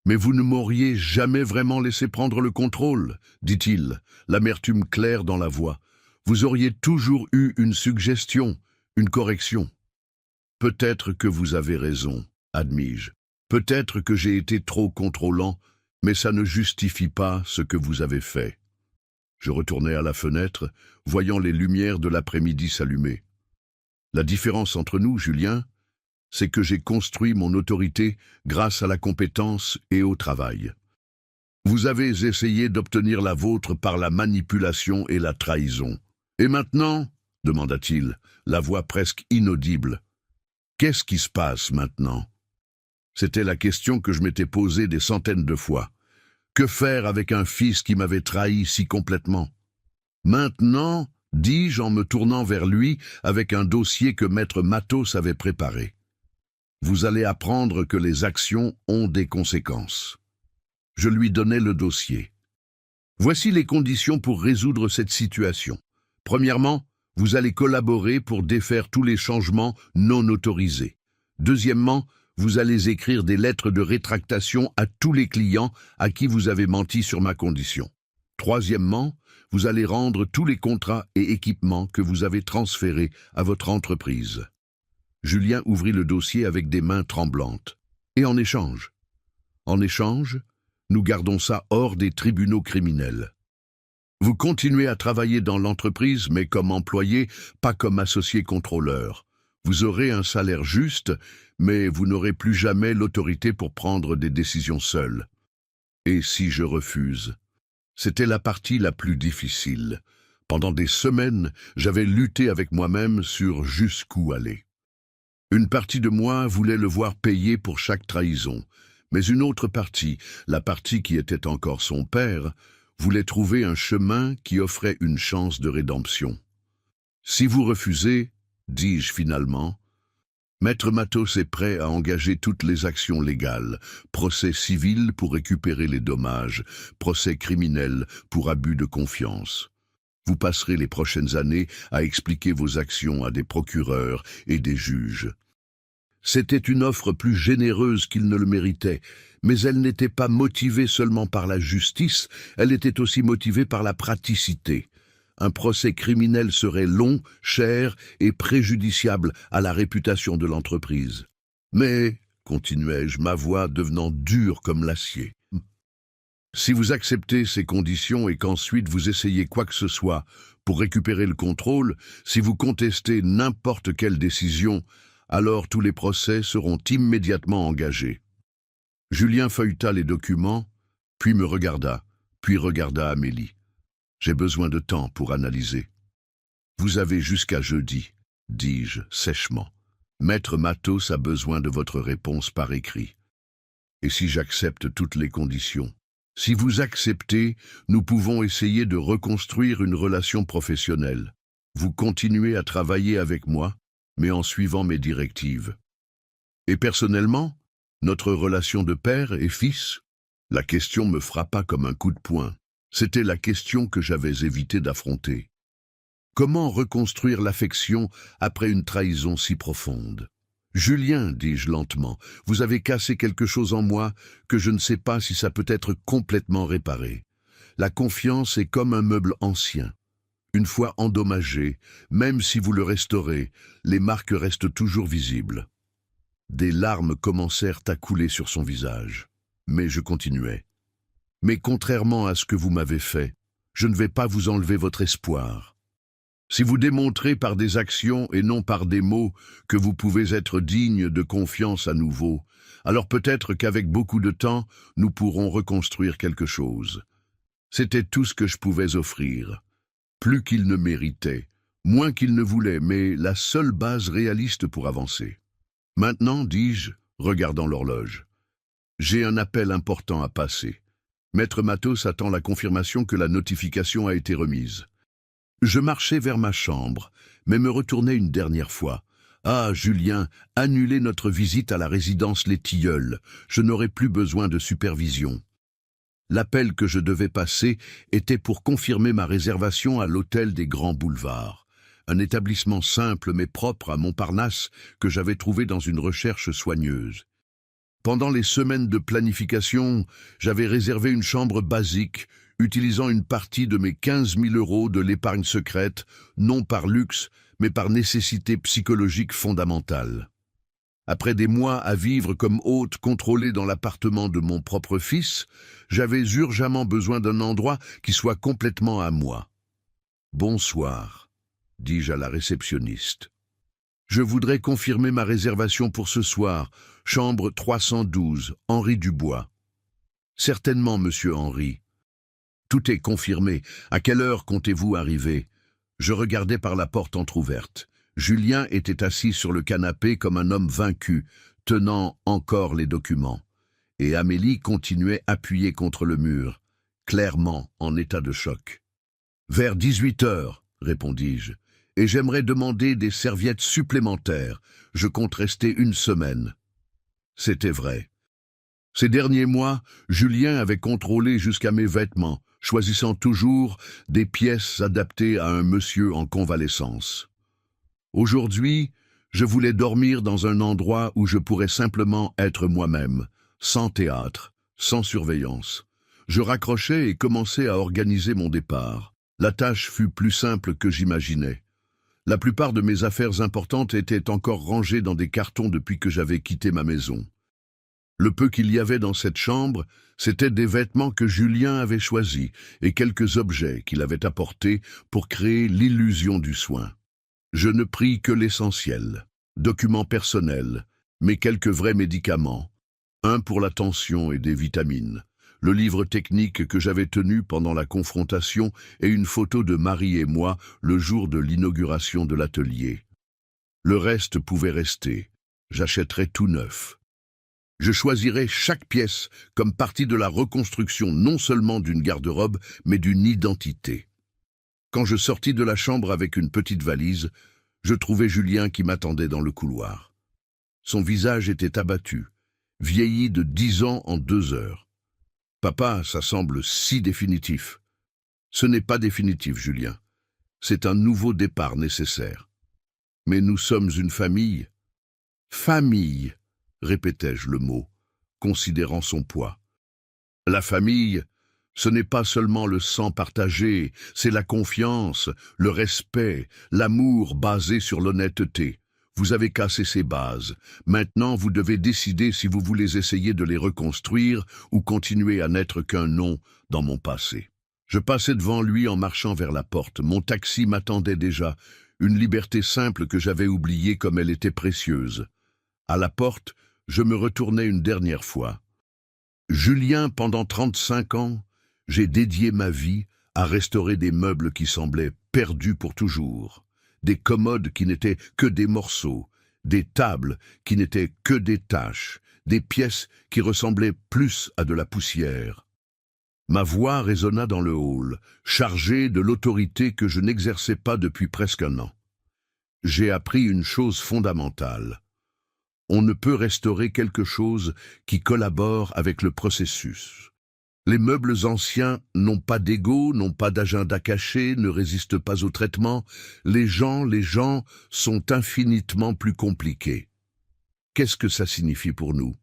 Speaker 1: Mais vous ne m'auriez jamais vraiment laissé prendre le contrôle, dit-il, l'amertume claire dans la voix. Vous auriez toujours eu une suggestion, une correction. Peut-être que vous avez raison, admis-je. Peut-être que j'ai été trop contrôlant, mais ça ne justifie pas ce que vous avez fait. Je retournai à la fenêtre, voyant les lumières de l'après-midi s'allumer. La différence entre nous, Julien, c'est que j'ai construit mon autorité grâce à la compétence et au travail. Vous avez essayé d'obtenir la vôtre par la manipulation et la trahison. Et maintenant, demanda-t-il, la voix presque inaudible, qu'est-ce qui se passe maintenant? C'était la question que je m'étais posée des centaines de fois. Que faire avec un fils qui m'avait trahi si complètement? Maintenant, dis-je en me tournant vers lui avec un dossier que maître Matos avait préparé. Vous allez apprendre que les actions ont des conséquences. Je lui donnai le dossier. Voici les conditions pour résoudre cette situation. Premièrement, vous allez collaborer pour défaire tous les changements non autorisés. Deuxièmement, vous allez écrire des lettres de rétractation à tous les clients à qui vous avez menti sur ma condition. Troisièmement, vous allez rendre tous les contrats et équipements que vous avez transférés à votre entreprise. Julien ouvrit le dossier avec des mains tremblantes. Et en échange, nous gardons ça hors des tribunaux criminels. Vous continuez à travailler dans l'entreprise, mais comme employé, pas comme associé contrôleur. Vous aurez un salaire juste, mais vous n'aurez plus jamais l'autorité pour prendre des décisions seul. Et si je refuse? C'était la partie la plus difficile. Pendant des semaines, j'avais lutté avec moi-même sur jusqu'où aller. Une partie de moi voulait le voir payer pour chaque trahison, mais une autre partie, la partie qui était encore son père, voulait trouver un chemin qui offrait une chance de rédemption. Si vous refusez, dis-je finalement, Maître Matos est prêt à engager toutes les actions légales, procès civil pour récupérer les dommages, procès criminel pour abus de confiance. Vous passerez les prochaines années à expliquer vos actions à des procureurs et des juges. C'était une offre plus généreuse qu'il ne le méritait, mais elle n'était pas motivée seulement par la justice, elle était aussi motivée par la praticité. Un procès criminel serait long, cher et préjudiciable à la réputation de l'entreprise. Mais, continuai-je, ma voix devenant dure comme l'acier, si vous acceptez ces conditions et qu'ensuite vous essayez quoi que ce soit pour récupérer le contrôle, si vous contestez n'importe quelle décision, alors tous les procès seront immédiatement engagés. Julien feuilleta les documents, puis me regarda, puis regarda Amélie. J'ai besoin de temps pour analyser. Vous avez jusqu'à jeudi, dis-je sèchement. Maître Matos a besoin de votre réponse par écrit. Et si j'accepte toutes les conditions? Si vous acceptez, nous pouvons essayer de reconstruire une relation professionnelle. Vous continuez à travailler avec moi, mais en suivant mes directives. Et personnellement, notre relation de père et fils? La question me frappa comme un coup de poing. C'était la question que j'avais évité d'affronter. Comment reconstruire l'affection après une trahison si profonde? Julien, dis-je lentement, vous avez cassé quelque chose en moi que je ne sais pas si ça peut être complètement réparé. La confiance est comme un meuble ancien. Une fois endommagé, même si vous le restaurez, les marques restent toujours visibles. Des larmes commencèrent à couler sur son visage. Mais je continuais. Mais contrairement à ce que vous m'avez fait, je ne vais pas vous enlever votre espoir. Si vous démontrez par des actions et non par des mots que vous pouvez être digne de confiance à nouveau, alors peut-être qu'avec beaucoup de temps, nous pourrons reconstruire quelque chose. C'était tout ce que je pouvais offrir. Plus qu'il ne méritait, moins qu'il ne voulait, mais la seule base réaliste pour avancer. Maintenant, dis-je, regardant l'horloge, j'ai un appel important à passer. Maître Matos attend la confirmation que la notification a été remise. Je marchais vers ma chambre, mais me retournai une dernière fois. Ah, Julien, annulez notre visite à la résidence Les Tilleuls. Je n'aurai plus besoin de supervision. L'appel que je devais passer était pour confirmer ma réservation à l'hôtel des Grands Boulevards. Un établissement simple mais propre à Montparnasse que j'avais trouvé dans une recherche soigneuse. Pendant les semaines de planification, j'avais réservé une chambre basique, utilisant une partie de mes 15 000 € de l'épargne secrète, non par luxe, mais par nécessité psychologique fondamentale. Après des mois à vivre comme hôte contrôlé dans l'appartement de mon propre fils, j'avais urgemment besoin d'un endroit qui soit complètement à moi. « Bonsoir », dis-je à la réceptionniste. « Je voudrais confirmer ma réservation pour ce soir, chambre 312, Henri Dubois. »« Certainement, monsieur Henri. »« Tout est confirmé. À quelle heure comptez-vous arriver ?» Je regardais par la porte entr'ouverte. Julien était assis sur le canapé comme un homme vaincu, tenant encore les documents. Et Amélie continuait appuyée contre le mur, clairement en état de choc. « Vers 18 heures, répondis-je, et j'aimerais demander des serviettes supplémentaires. Je compte rester une semaine. » C'était vrai. Ces derniers mois, Julien avait contrôlé jusqu'à mes vêtements, choisissant toujours des pièces adaptées à un monsieur en convalescence. Aujourd'hui, je voulais dormir dans un endroit où je pourrais simplement être moi-même, sans théâtre, sans surveillance. Je raccrochais et commençais à organiser mon départ. La tâche fut plus simple que j'imaginais. La plupart de mes affaires importantes étaient encore rangées dans des cartons depuis que j'avais quitté ma maison. Le peu qu'il y avait dans cette chambre, c'étaient des vêtements que Julien avait choisis et quelques objets qu'il avait apportés pour créer l'illusion du soin. Je ne pris que l'essentiel, documents personnels, mais quelques vrais médicaments, un pour la tension et des vitamines, le livre technique que j'avais tenu pendant la confrontation et une photo de Marie et moi le jour de l'inauguration de l'atelier. Le reste pouvait rester, j'achèterais tout neuf. Je choisirais chaque pièce comme partie de la reconstruction non seulement d'une garde-robe, mais d'une identité. Quand je sortis de la chambre avec une petite valise, je trouvai Julien qui m'attendait dans le couloir. Son visage était abattu, vieilli de 10 ans en 2 heures. « Papa, ça semble si définitif. » »« Ce n'est pas définitif, Julien. C'est un nouveau départ nécessaire. Mais nous sommes une famille. »« Famille !» répétai-je le mot, considérant son poids. « La famille, ce n'est pas seulement le sang partagé, c'est la confiance, le respect, l'amour basé sur l'honnêteté. Vous avez cassé ces bases. Maintenant, vous devez décider si vous voulez essayer de les reconstruire ou continuer à n'être qu'un nom dans mon passé. » Je passais devant lui en marchant vers la porte. Mon taxi m'attendait déjà, une liberté simple que j'avais oubliée comme elle était précieuse. À la porte, je me retournai une dernière fois. Julien, pendant 35 ans, j'ai dédié ma vie à restaurer des meubles qui semblaient perdus pour toujours, des commodes qui n'étaient que des morceaux, des tables qui n'étaient que des taches, des pièces qui ressemblaient plus à de la poussière. Ma voix résonna dans le hall, chargée de l'autorité que je n'exerçais pas depuis presque un an. J'ai appris une chose fondamentale. On ne peut restaurer quelque chose qui collabore avec le processus. Les meubles anciens n'ont pas d'ego, n'ont pas d'agenda caché, ne résistent pas au traitement. Les gens sont infinitement plus compliqués. Qu'est-ce que ça signifie pour nous?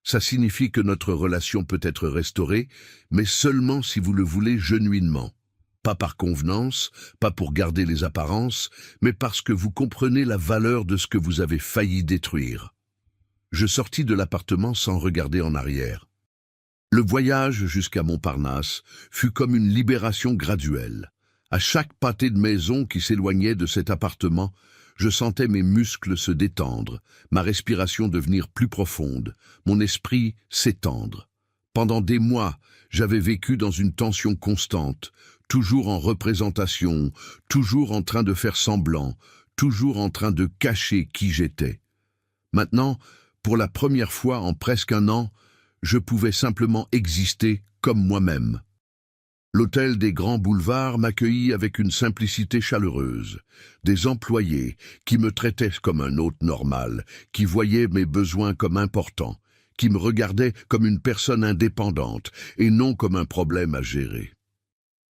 Speaker 1: Ça signifie que notre relation peut être restaurée, mais seulement si vous le voulez genuinement. Pas par convenance, pas pour garder les apparences, mais parce que vous comprenez la valeur de ce que vous avez failli détruire. Je sortis de l'appartement sans regarder en arrière. Le voyage jusqu'à Montparnasse fut comme une libération graduelle. À chaque pâté de maison qui s'éloignait de cet appartement, je sentais mes muscles se détendre, ma respiration devenir plus profonde, mon esprit s'étendre. Pendant des mois, j'avais vécu dans une tension constante, toujours en représentation, toujours en train de faire semblant, toujours en train de cacher qui j'étais. Maintenant, pour la première fois en presque un an, je pouvais simplement exister comme moi-même. L'hôtel des Grands Boulevards m'accueillit avec une simplicité chaleureuse. Des employés qui me traitaient comme un hôte normal, qui voyaient mes besoins comme importants, qui me regardaient comme une personne indépendante et non comme un problème à gérer.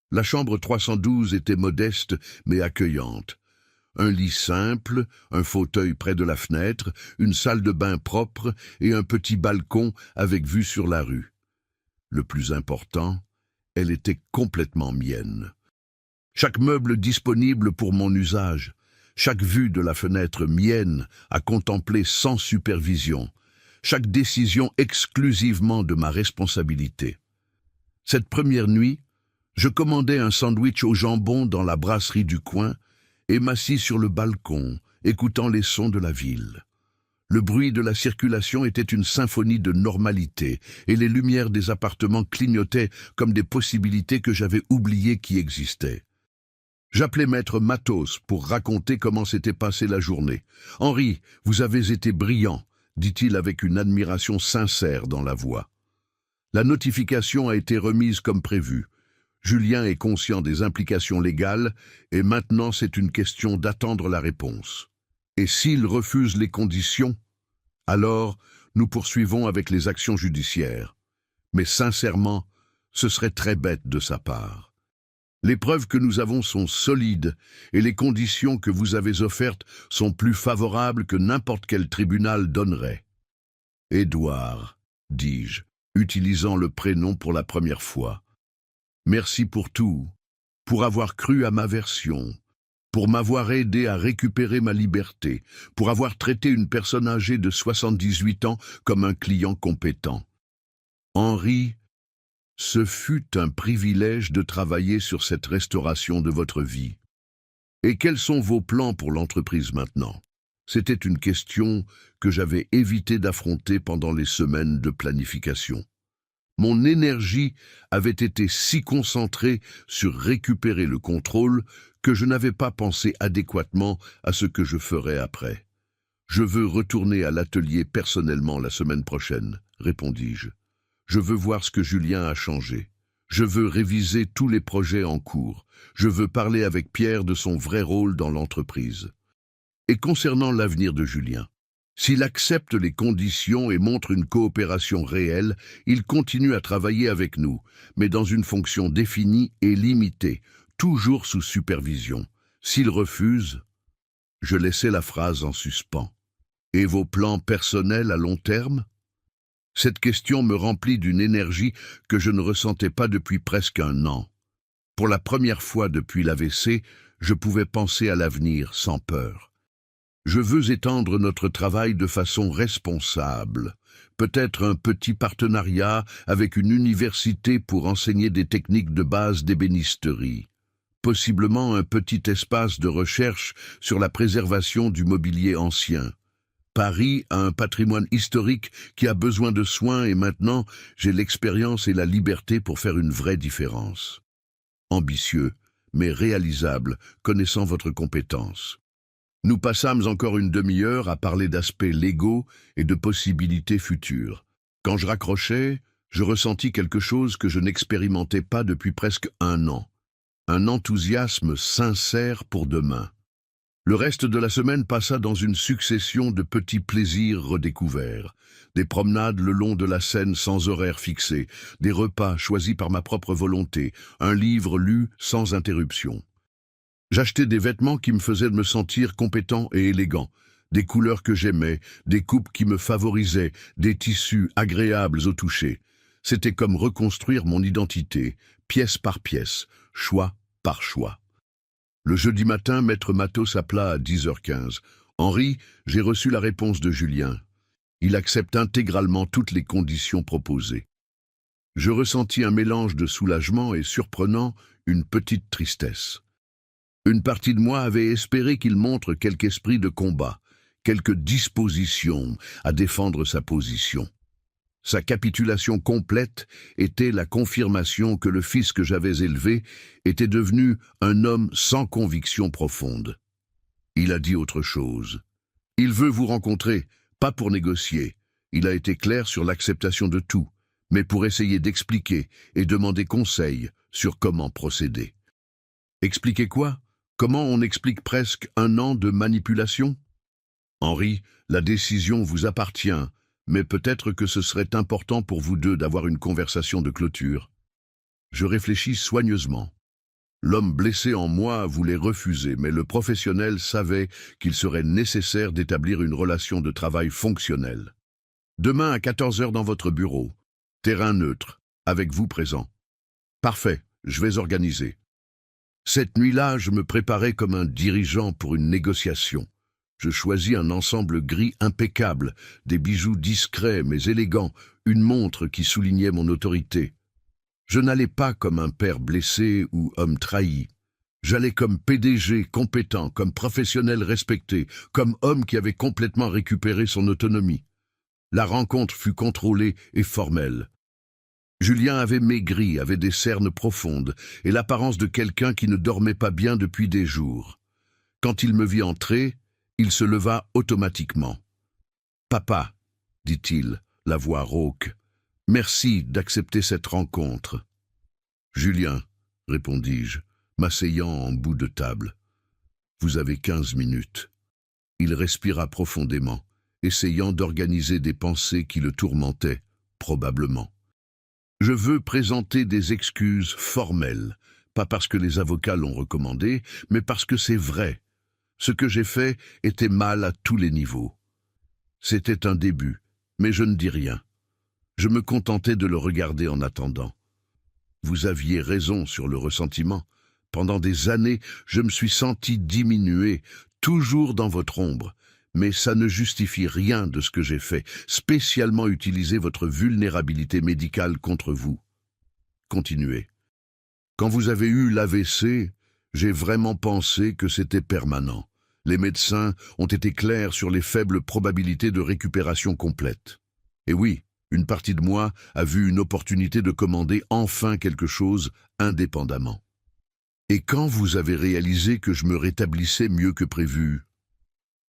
Speaker 1: La chambre 312 était modeste mais accueillante. Un lit simple, un fauteuil près de la fenêtre, une salle de bain propre et un petit balcon avec vue sur la rue. Le plus important, elle était complètement mienne. Chaque meuble disponible pour mon usage, chaque vue de la fenêtre mienne à contempler sans supervision, chaque décision exclusivement de ma responsabilité. Cette première nuit, je commandai un sandwich au jambon dans la brasserie du coin et m'assis sur le balcon, écoutant les sons de la ville. Le bruit de la circulation était une symphonie de normalité, et les lumières des appartements clignotaient comme des possibilités que j'avais oubliées qui existaient. J'appelai maître Matos pour raconter comment s'était passée la journée. « Henri, vous avez été brillant », dit-il avec une admiration sincère dans la voix. La notification a été remise comme prévu. Julien est conscient des implications légales et maintenant c'est une question d'attendre la réponse. Et s'il refuse les conditions, alors nous poursuivons avec les actions judiciaires. Mais sincèrement, ce serait très bête de sa part. Les preuves que nous avons sont solides et les conditions que vous avez offertes sont plus favorables que n'importe quel tribunal donnerait. Édouard, dis-je, utilisant le prénom pour la première fois. Merci pour tout, pour avoir cru à ma version, pour m'avoir aidé à récupérer ma liberté, pour avoir traité une personne âgée de 78 ans comme un client compétent. Henri, ce fut un privilège de travailler sur cette restauration de votre vie. Et quels sont vos plans pour l'entreprise maintenant? C'était une question que j'avais évité d'affronter pendant les semaines de planification. Mon énergie avait été si concentrée sur récupérer le contrôle que je n'avais pas pensé adéquatement à ce que je ferais après. « Je veux retourner à l'atelier personnellement la semaine prochaine », répondis-je. « Je veux voir ce que Julien a changé. Je veux réviser tous les projets en cours. Je veux parler avec Pierre de son vrai rôle dans l'entreprise. » Et concernant l'avenir de Julien, s'il accepte les conditions et montre une coopération réelle, il continue à travailler avec nous, mais dans une fonction définie et limitée, toujours sous supervision. S'il refuse, je laissai la phrase en suspens. Et vos plans personnels à long terme? Cette question me remplit d'une énergie que je ne ressentais pas depuis presque un an. Pour la première fois depuis l'AVC, je pouvais penser à l'avenir sans peur. Je veux étendre notre travail de façon responsable. Peut-être un petit partenariat avec une université pour enseigner des techniques de base d'ébénisterie. Possiblement un petit espace de recherche sur la préservation du mobilier ancien. Paris a un patrimoine historique qui a besoin de soins et maintenant j'ai l'expérience et la liberté pour faire une vraie différence. Ambitieux, mais réalisable, connaissant votre compétence. Nous passâmes encore une demi-heure à parler d'aspects légaux et de possibilités futures. Quand je raccrochais, je ressentis quelque chose que je n'expérimentais pas depuis presque un an. Un enthousiasme sincère pour demain. Le reste de la semaine passa dans une succession de petits plaisirs redécouverts. Des promenades le long de la Seine sans horaire fixé, des repas choisis par ma propre volonté, un livre lu sans interruption. J'achetais des vêtements qui me faisaient me sentir compétent et élégant, des couleurs que j'aimais, des coupes qui me favorisaient, des tissus agréables au toucher. C'était comme reconstruire mon identité, pièce par pièce, choix par choix. Le jeudi matin, Maître Matos appela à 10h15. Henri, j'ai reçu la réponse de Julien. Il accepte intégralement toutes les conditions proposées. Je ressentis un mélange de soulagement et, surprenant, une petite tristesse. Une partie de moi avait espéré qu'il montre quelque esprit de combat, quelque disposition à défendre sa position. Sa capitulation complète était la confirmation que le fils que j'avais élevé était devenu un homme sans conviction profonde. Il a dit autre chose. Il veut vous rencontrer, pas pour négocier. Il a été clair sur l'acceptation de tout, mais pour essayer d'expliquer et demander conseil sur comment procéder. Expliquer quoi? Comment on explique presque un an de manipulation? Henri, la décision vous appartient, mais peut-être que ce serait important pour vous deux d'avoir une conversation de clôture. Je réfléchis soigneusement. L'homme blessé en moi voulait refuser, mais le professionnel savait qu'il serait nécessaire d'établir une relation de travail fonctionnelle. Demain à 14h dans votre bureau. Terrain neutre, avec vous présent. Parfait, je vais organiser. Cette nuit-là, je me préparais comme un dirigeant pour une négociation. Je choisis un ensemble gris impeccable, des bijoux discrets mais élégants, une montre qui soulignait mon autorité. Je n'allais pas comme un père blessé ou homme trahi. J'allais comme PDG compétent, comme professionnel respecté, comme homme qui avait complètement récupéré son autonomie. La rencontre fut contrôlée et formelle. Julien avait maigri, avait des cernes profondes et l'apparence de quelqu'un qui ne dormait pas bien depuis des jours. Quand il me vit entrer, il se leva automatiquement. « Papa, dit-il, la voix rauque, merci d'accepter cette rencontre. »« Julien, répondis-je, m'asseyant en bout de table. Vous avez 15 minutes. » Il respira profondément, essayant d'organiser des pensées qui le tourmentaient, probablement. Je veux présenter des excuses formelles, pas parce que les avocats l'ont recommandé, mais parce que c'est vrai. Ce que j'ai fait était mal à tous les niveaux. C'était un début, mais je ne dis rien. Je me contentais de le regarder en attendant. Vous aviez raison sur le ressentiment. Pendant des années, je me suis senti diminué, toujours dans votre ombre. Mais ça ne justifie rien de ce que j'ai fait, spécialement utiliser votre vulnérabilité médicale contre vous. Continuez. Quand vous avez eu l'AVC, j'ai vraiment pensé que c'était permanent. Les médecins ont été clairs sur les faibles probabilités de récupération complète. Et oui, une partie de moi a vu une opportunité de commander enfin quelque chose indépendamment. Et quand vous avez réalisé que je me rétablissais mieux que prévu,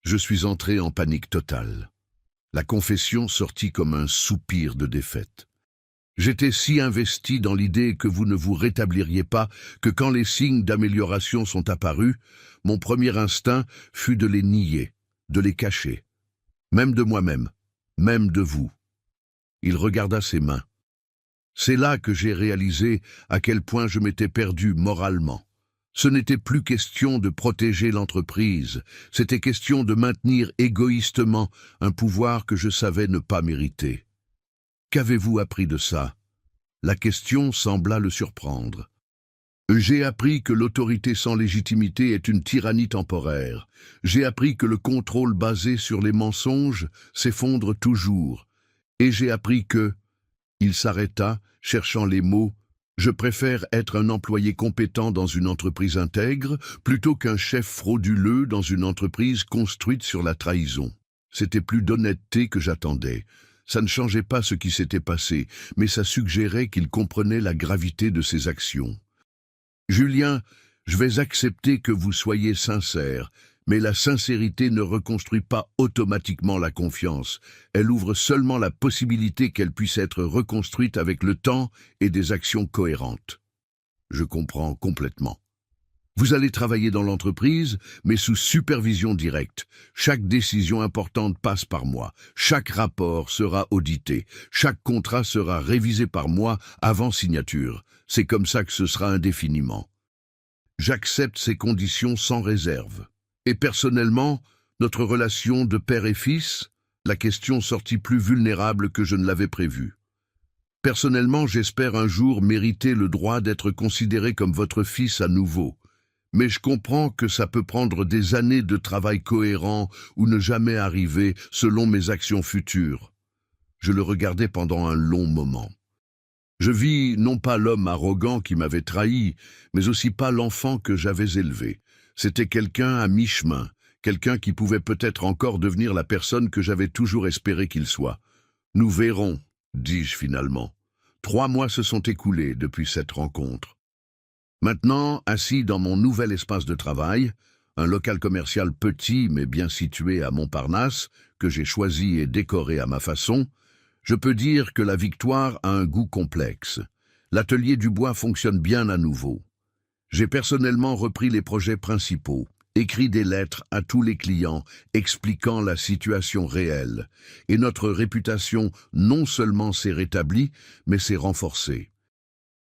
Speaker 1: je suis entré en panique totale. La confession sortit comme un soupir de défaite. J'étais si investi dans l'idée que vous ne vous rétabliriez pas que quand les signes d'amélioration sont apparus, mon premier instinct fut de les nier, de les cacher. Même de moi-même, même de vous. Il regarda ses mains. C'est là que j'ai réalisé à quel point je m'étais perdu moralement. Ce n'était plus question de protéger l'entreprise, c'était question de maintenir égoïstement un pouvoir que je savais ne pas mériter. Qu'avez-vous appris de ça? La question sembla le surprendre. J'ai appris que l'autorité sans légitimité est une tyrannie temporaire. J'ai appris que le contrôle basé sur les mensonges s'effondre toujours. Et j'ai appris que... Il s'arrêta, cherchant les mots. Je préfère être un employé compétent dans une entreprise intègre plutôt qu'un chef frauduleux dans une entreprise construite sur la trahison. C'était plus d'honnêteté que j'attendais. Ça ne changeait pas ce qui s'était passé, mais ça suggérait qu'il comprenait la gravité de ses actions. « Julien, je vais accepter que vous soyez sincère, Mais la sincérité ne reconstruit pas automatiquement la confiance. Elle ouvre seulement la possibilité qu'elle puisse être reconstruite avec le temps et des actions cohérentes. Je comprends complètement. Vous allez travailler dans l'entreprise, mais sous supervision directe. Chaque décision importante passe par moi. Chaque rapport sera audité. Chaque contrat sera révisé par moi avant signature. C'est comme ça que ce sera indéfiniment. J'accepte ces conditions sans réserve. Et personnellement, notre relation de père et fils, la question sortit plus vulnérable que je ne l'avais prévu. Personnellement, j'espère un jour mériter le droit d'être considéré comme votre fils à nouveau. Mais je comprends que ça peut prendre des années de travail cohérent ou ne jamais arriver selon mes actions futures. Je le regardais pendant un long moment. Je vis non pas l'homme arrogant qui m'avait trahi, mais aussi pas l'enfant que j'avais élevé. C'était quelqu'un à mi-chemin, quelqu'un qui pouvait peut-être encore devenir la personne que j'avais toujours espéré qu'il soit. Nous verrons, dis-je finalement. 3 mois se sont écoulés depuis cette rencontre. Maintenant, assis dans mon nouvel espace de travail, un local commercial petit mais bien situé à Montparnasse, que j'ai choisi et décoré à ma façon, je peux dire que la victoire a un goût complexe. L'atelier du bois fonctionne bien à nouveau. J'ai personnellement repris les projets principaux, écrit des lettres à tous les clients expliquant la situation réelle, et notre réputation non seulement s'est rétablie, mais s'est renforcée.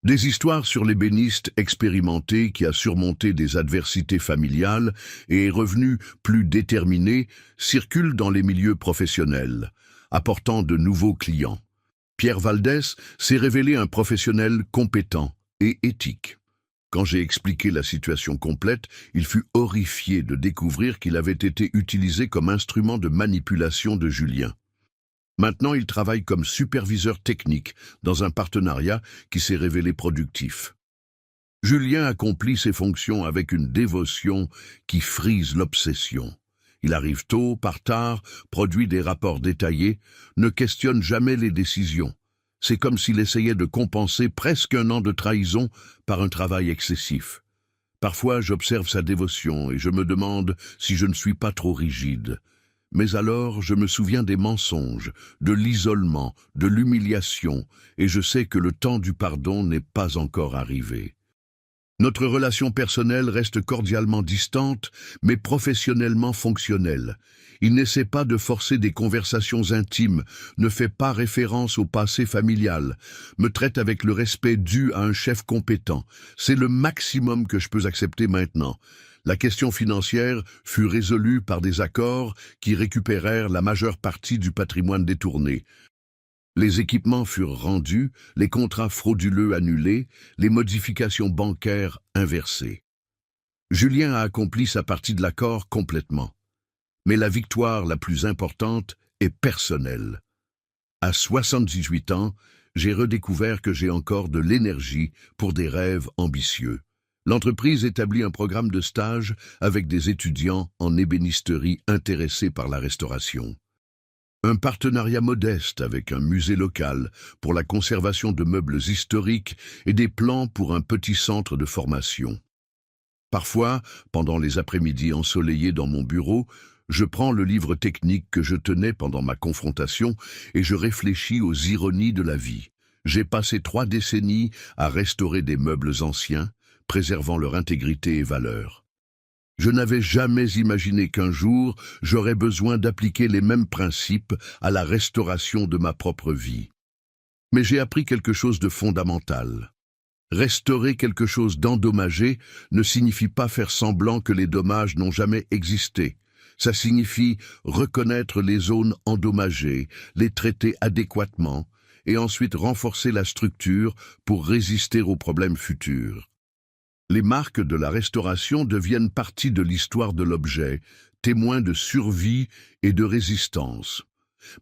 Speaker 1: Des histoires sur l'ébéniste expérimenté qui a surmonté des adversités familiales et est revenu plus déterminé circulent dans les milieux professionnels, apportant de nouveaux clients. Pierre Valdès s'est révélé un professionnel compétent et éthique. Quand j'ai expliqué la situation complète, il fut horrifié de découvrir qu'il avait été utilisé comme instrument de manipulation de Julien. Maintenant, il travaille comme superviseur technique dans un partenariat qui s'est révélé productif. Julien accomplit ses fonctions avec une dévotion qui frise l'obsession. Il arrive tôt, part tard, produit des rapports détaillés, ne questionne jamais les décisions. C'est comme s'il essayait de compenser presque 1 an de trahison par un travail excessif. Parfois, j'observe sa dévotion et je me demande si je ne suis pas trop rigide. Mais alors, je me souviens des mensonges, de l'isolement, de l'humiliation, et je sais que le temps du pardon n'est pas encore arrivé. Notre relation personnelle reste cordialement distante, mais professionnellement fonctionnelle. Il n'essaie pas de forcer des conversations intimes, ne fait pas référence au passé familial, me traite avec le respect dû à un chef compétent. C'est le maximum que je peux accepter maintenant. La question financière fut résolue par des accords qui récupérèrent la majeure partie du patrimoine détourné. Les équipements furent rendus, les contrats frauduleux annulés, les modifications bancaires inversées. Julien a accompli sa partie de l'accord complètement. Mais la victoire la plus importante est personnelle. À 78 ans, j'ai redécouvert que j'ai encore de l'énergie pour des rêves ambitieux. L'entreprise établit un programme de stage avec des étudiants en ébénisterie intéressés par la restauration. Un partenariat modeste avec un musée local pour la conservation de meubles historiques et des plans pour un petit centre de formation. Parfois, pendant les après-midi ensoleillés dans mon bureau, je prends le livre technique que je tenais pendant ma confrontation et je réfléchis aux ironies de la vie. J'ai passé 3 décennies à restaurer des meubles anciens, préservant leur intégrité et valeur. Je n'avais jamais imaginé qu'un jour, j'aurais besoin d'appliquer les mêmes principes à la restauration de ma propre vie. Mais j'ai appris quelque chose de fondamental. Restaurer quelque chose d'endommagé ne signifie pas faire semblant que les dommages n'ont jamais existé. Ça signifie reconnaître les zones endommagées, les traiter adéquatement, et ensuite renforcer la structure pour résister aux problèmes futurs. Les marques de la restauration deviennent partie de l'histoire de l'objet, témoins de survie et de résistance.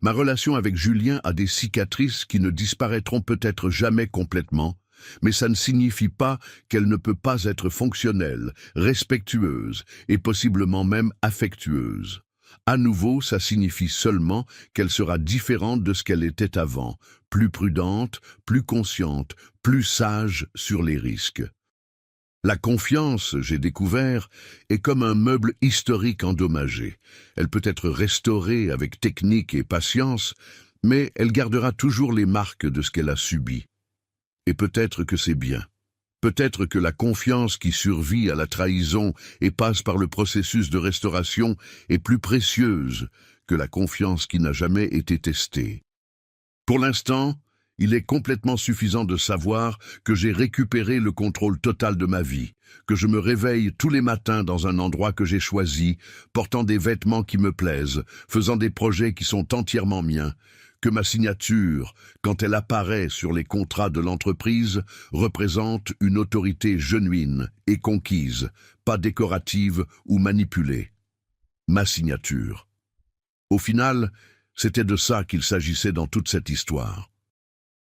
Speaker 1: Ma relation avec Julien a des cicatrices qui ne disparaîtront peut-être jamais complètement, mais ça ne signifie pas qu'elle ne peut pas être fonctionnelle, respectueuse et possiblement même affectueuse. À nouveau, ça signifie seulement qu'elle sera différente de ce qu'elle était avant, plus prudente, plus consciente, plus sage sur les risques. La confiance, j'ai découvert, est comme un meuble historique endommagé. Elle peut être restaurée avec technique et patience, mais elle gardera toujours les marques de ce qu'elle a subi. Et peut-être que c'est bien. Peut-être que la confiance qui survit à la trahison et passe par le processus de restauration est plus précieuse que la confiance qui n'a jamais été testée. Pour l'instant, il est complètement suffisant de savoir que j'ai récupéré le contrôle total de ma vie, que je me réveille tous les matins dans un endroit que j'ai choisi, portant des vêtements qui me plaisent, faisant des projets qui sont entièrement miens, que ma signature, quand elle apparaît sur les contrats de l'entreprise, représente une autorité genuine et conquise, pas décorative ou manipulée. Ma signature. Au final, c'était de ça qu'il s'agissait dans toute cette histoire.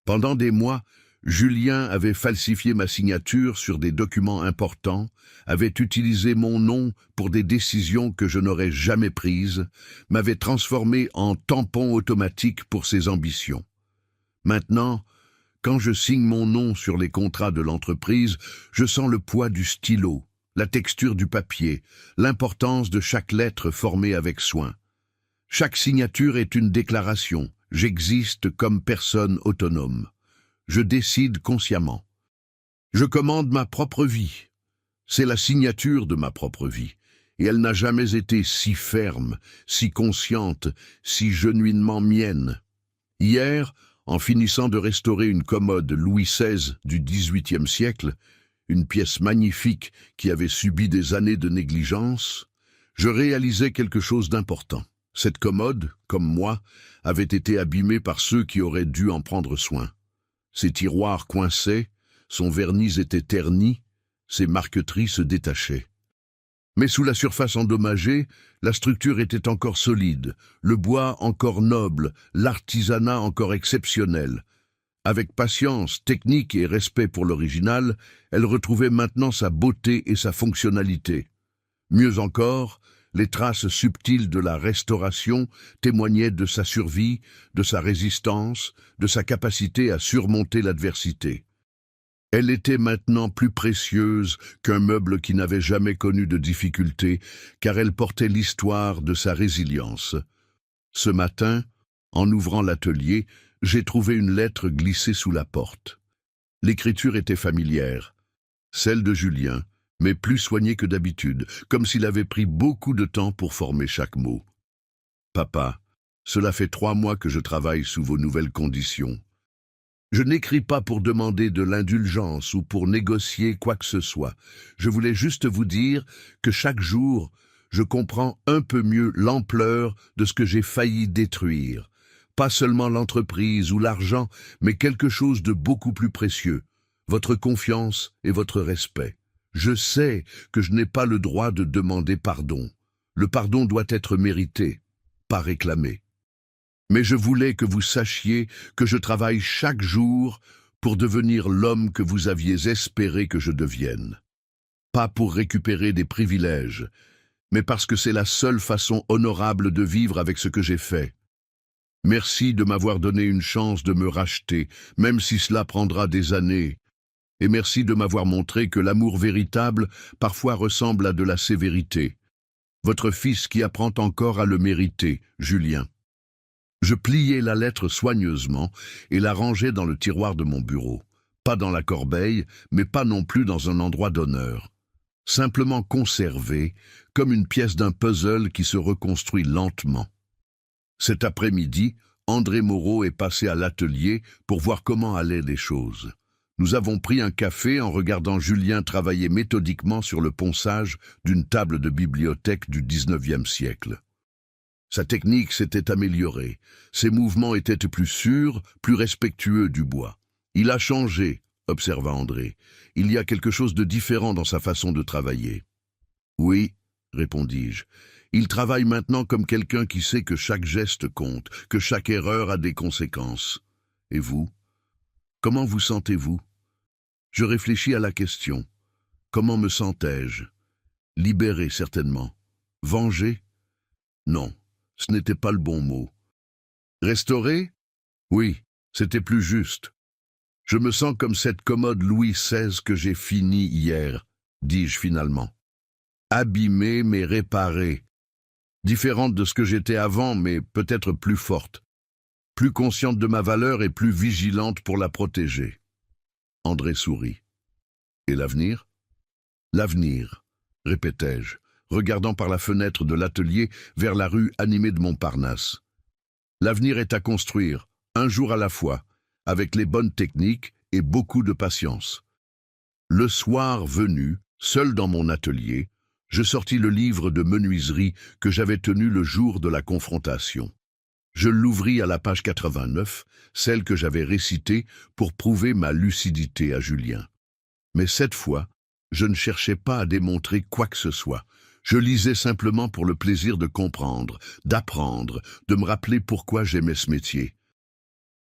Speaker 1: Pendant des mois, Julien avait falsifié ma signature sur des documents importants, avait utilisé mon nom pour des décisions que je n'aurais jamais prises, m'avait transformé en tampon automatique pour ses ambitions. Maintenant, quand je signe mon nom sur les contrats de l'entreprise, je sens le poids du stylo, la texture du papier, l'importance de chaque lettre formée avec soin. Chaque signature est une déclaration. J'existe comme personne autonome. Je décide consciemment. Je commande ma propre vie. C'est la signature de ma propre vie. Et elle n'a jamais été si ferme, si consciente, si genuinement mienne. Hier, en finissant de restaurer une commode Louis XVI du XVIIIe siècle, une pièce magnifique qui avait subi des années de négligence, je réalisais quelque chose d'important. Cette commode, comme moi, avait été abîmée par ceux qui auraient dû en prendre soin. Ses tiroirs coinçaient, son vernis était terni, ses marqueteries se détachaient. Mais sous la surface endommagée, la structure était encore solide, le bois encore noble, l'artisanat encore exceptionnel. Avec patience, technique et respect pour l'original, elle retrouvait maintenant sa beauté et sa fonctionnalité. Mieux encore, les traces subtiles de la restauration témoignaient de sa survie, de sa résistance, de sa capacité à surmonter l'adversité. Elle était maintenant plus précieuse qu'un meuble qui n'avait jamais connu de difficultés, car elle portait l'histoire de sa résilience. Ce matin, en ouvrant l'atelier, j'ai trouvé une lettre glissée sous la porte. L'écriture était familière, celle de Julien, mais plus soignée que d'habitude, comme s'il avait pris beaucoup de temps pour former chaque mot. « Papa, cela fait 3 mois que je travaille sous vos nouvelles conditions. Je n'écris pas pour demander de l'indulgence ou pour négocier quoi que ce soit. Je voulais juste vous dire que chaque jour, je comprends un peu mieux l'ampleur de ce que j'ai failli détruire. Pas seulement l'entreprise ou l'argent, mais quelque chose de beaucoup plus précieux, votre confiance et votre respect. Je sais que je n'ai pas le droit de demander pardon. Le pardon doit être mérité, pas réclamé. Mais je voulais que vous sachiez que je travaille chaque jour pour devenir l'homme que vous aviez espéré que je devienne. Pas pour récupérer des privilèges, mais parce que c'est la seule façon honorable de vivre avec ce que j'ai fait. Merci de m'avoir donné une chance de me racheter, même si cela prendra des années. Et merci de m'avoir montré que l'amour véritable parfois ressemble à de la sévérité. Votre fils qui apprend encore à le mériter, Julien. » Je pliai la lettre soigneusement et la rangeai dans le tiroir de mon bureau. Pas dans la corbeille, mais pas non plus dans un endroit d'honneur. Simplement conservée, comme une pièce d'un puzzle qui se reconstruit lentement. Cet après-midi, André Moreau est passé à l'atelier pour voir comment allaient les choses. Nous avons pris un café en regardant Julien travailler méthodiquement sur le ponçage d'une table de bibliothèque du XIXe siècle. Sa technique s'était améliorée, ses mouvements étaient plus sûrs, plus respectueux du bois. « Il a changé », observa André. « Il y a quelque chose de différent dans sa façon de travailler. »« Oui », répondis-je. « Il travaille maintenant comme quelqu'un qui sait que chaque geste compte, que chaque erreur a des conséquences. Et vous ? Comment vous sentez-vous » Je réfléchis à la question. Comment me sentais-je? Libéré, certainement. Vengé? Non, ce n'était pas le bon mot. Restauré? Oui, c'était plus juste. Je me sens comme cette commode Louis XVI que j'ai finie hier. dis-je finalement. Abîmée mais réparée. Différente de ce que j'étais avant, mais peut-être plus forte. Plus consciente de ma valeur et plus vigilante pour la protéger. André sourit. Et l'avenir? L'avenir, répétai-je, regardant par la fenêtre de l'atelier vers la rue animée de Montparnasse. L'avenir est à construire, un jour à la fois, avec les bonnes techniques et beaucoup de patience. Le soir venu, seul dans mon atelier, je sortis le livre de menuiserie que j'avais tenu le jour de la confrontation. Je l'ouvris à la page 89, celle que j'avais récitée pour prouver ma lucidité à Julien. Mais cette fois, je ne cherchais pas à démontrer quoi que ce soit. Je lisais simplement pour le plaisir de comprendre, d'apprendre, de me rappeler pourquoi j'aimais ce métier.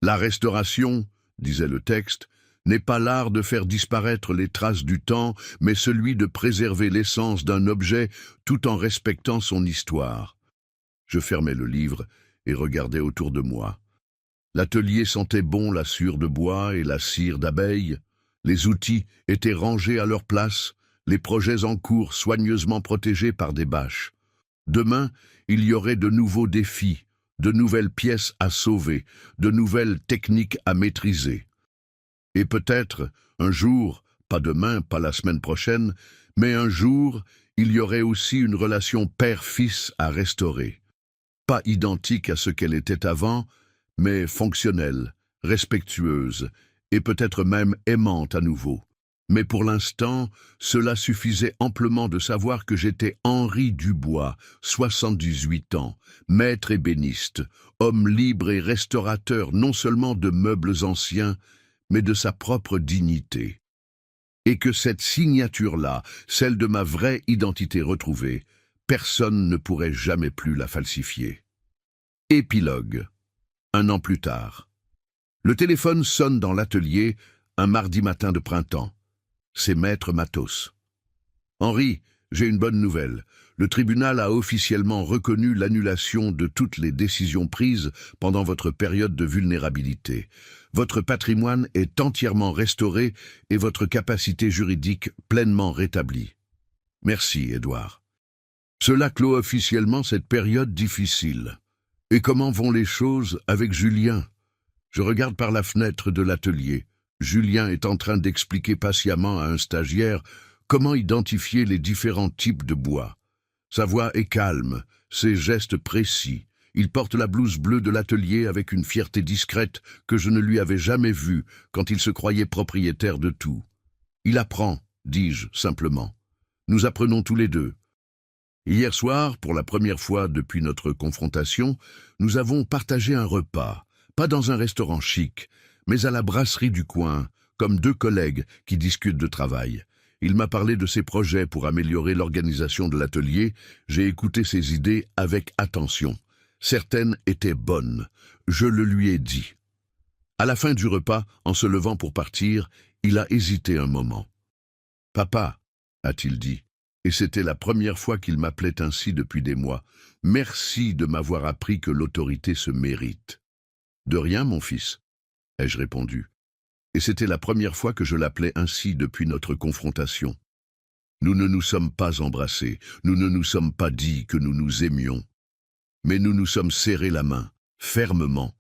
Speaker 1: La restauration, disait le texte, n'est pas l'art de faire disparaître les traces du temps, mais celui de préserver l'essence d'un objet tout en respectant son histoire. Je fermais le livre et regardais autour de moi. L'atelier sentait bon la sueur de bois et la cire d'abeille. Les outils étaient rangés à leur place, les projets en cours soigneusement protégés par des bâches. Demain, il y aurait de nouveaux défis, de nouvelles pièces à sauver, de nouvelles techniques à maîtriser. Et peut-être, un jour, pas demain, pas la semaine prochaine, mais un jour, il y aurait aussi une relation père-fils à restaurer. Pas identique à ce qu'elle était avant, mais fonctionnelle, respectueuse, et peut-être même aimante à nouveau. Mais pour l'instant, cela suffisait amplement de savoir que j'étais Henri Dubois, 78 ans, maître ébéniste, homme libre et restaurateur non seulement de meubles anciens, mais de sa propre dignité. Et que cette signature-là, celle de ma vraie identité retrouvée, personne ne pourrait jamais plus la falsifier. Épilogue. 1 an plus tard. Le téléphone sonne dans l'atelier un mardi matin de printemps. C'est Maître Matos. Henri, j'ai une bonne nouvelle. Le tribunal a officiellement reconnu l'annulation de toutes les décisions prises pendant votre période de vulnérabilité. Votre patrimoine est entièrement restauré et votre capacité juridique pleinement rétablie. Merci, Édouard. Cela clôt officiellement cette période difficile. Et comment vont les choses avec Julien? Je regarde par la fenêtre de l'atelier. Julien est en train d'expliquer patiemment à un stagiaire comment identifier les différents types de bois. Sa voix est calme, ses gestes précis. Il porte la blouse bleue de l'atelier avec une fierté discrète que je ne lui avais jamais vue quand il se croyait propriétaire de tout. Il apprend, dis-je simplement. Nous apprenons tous les deux. Hier soir, pour la première fois depuis notre confrontation, nous avons partagé un repas, pas dans un restaurant chic, mais à la brasserie du coin, comme deux collègues qui discutent de travail. Il m'a parlé de ses projets pour améliorer l'organisation de l'atelier. J'ai écouté ses idées avec attention. Certaines étaient bonnes. Je le lui ai dit. À la fin du repas, en se levant pour partir, il a hésité un moment. « Papa », a-t-il dit, et c'était la première fois qu'il m'appelait ainsi depuis des mois. « Merci de m'avoir appris que l'autorité se mérite. »« De rien, mon fils, » ai-je répondu. Et c'était la première fois que je l'appelais ainsi depuis notre confrontation. Nous ne nous sommes pas embrassés, nous ne nous sommes pas dit que nous nous aimions. Mais nous nous sommes serrés la main, fermement,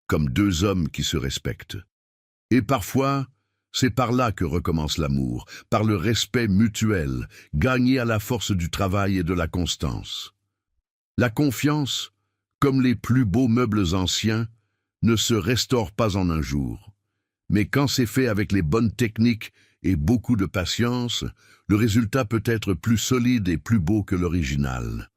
Speaker 1: comme deux hommes qui se respectent. Et parfois, c'est par là que recommence l'amour, par le respect mutuel, gagné à la force du travail et de la constance. La confiance, comme les plus beaux meubles anciens, ne se restaure pas en un jour. Mais quand c'est fait avec les bonnes techniques et beaucoup de patience, le résultat peut être plus solide et plus beau que l'original.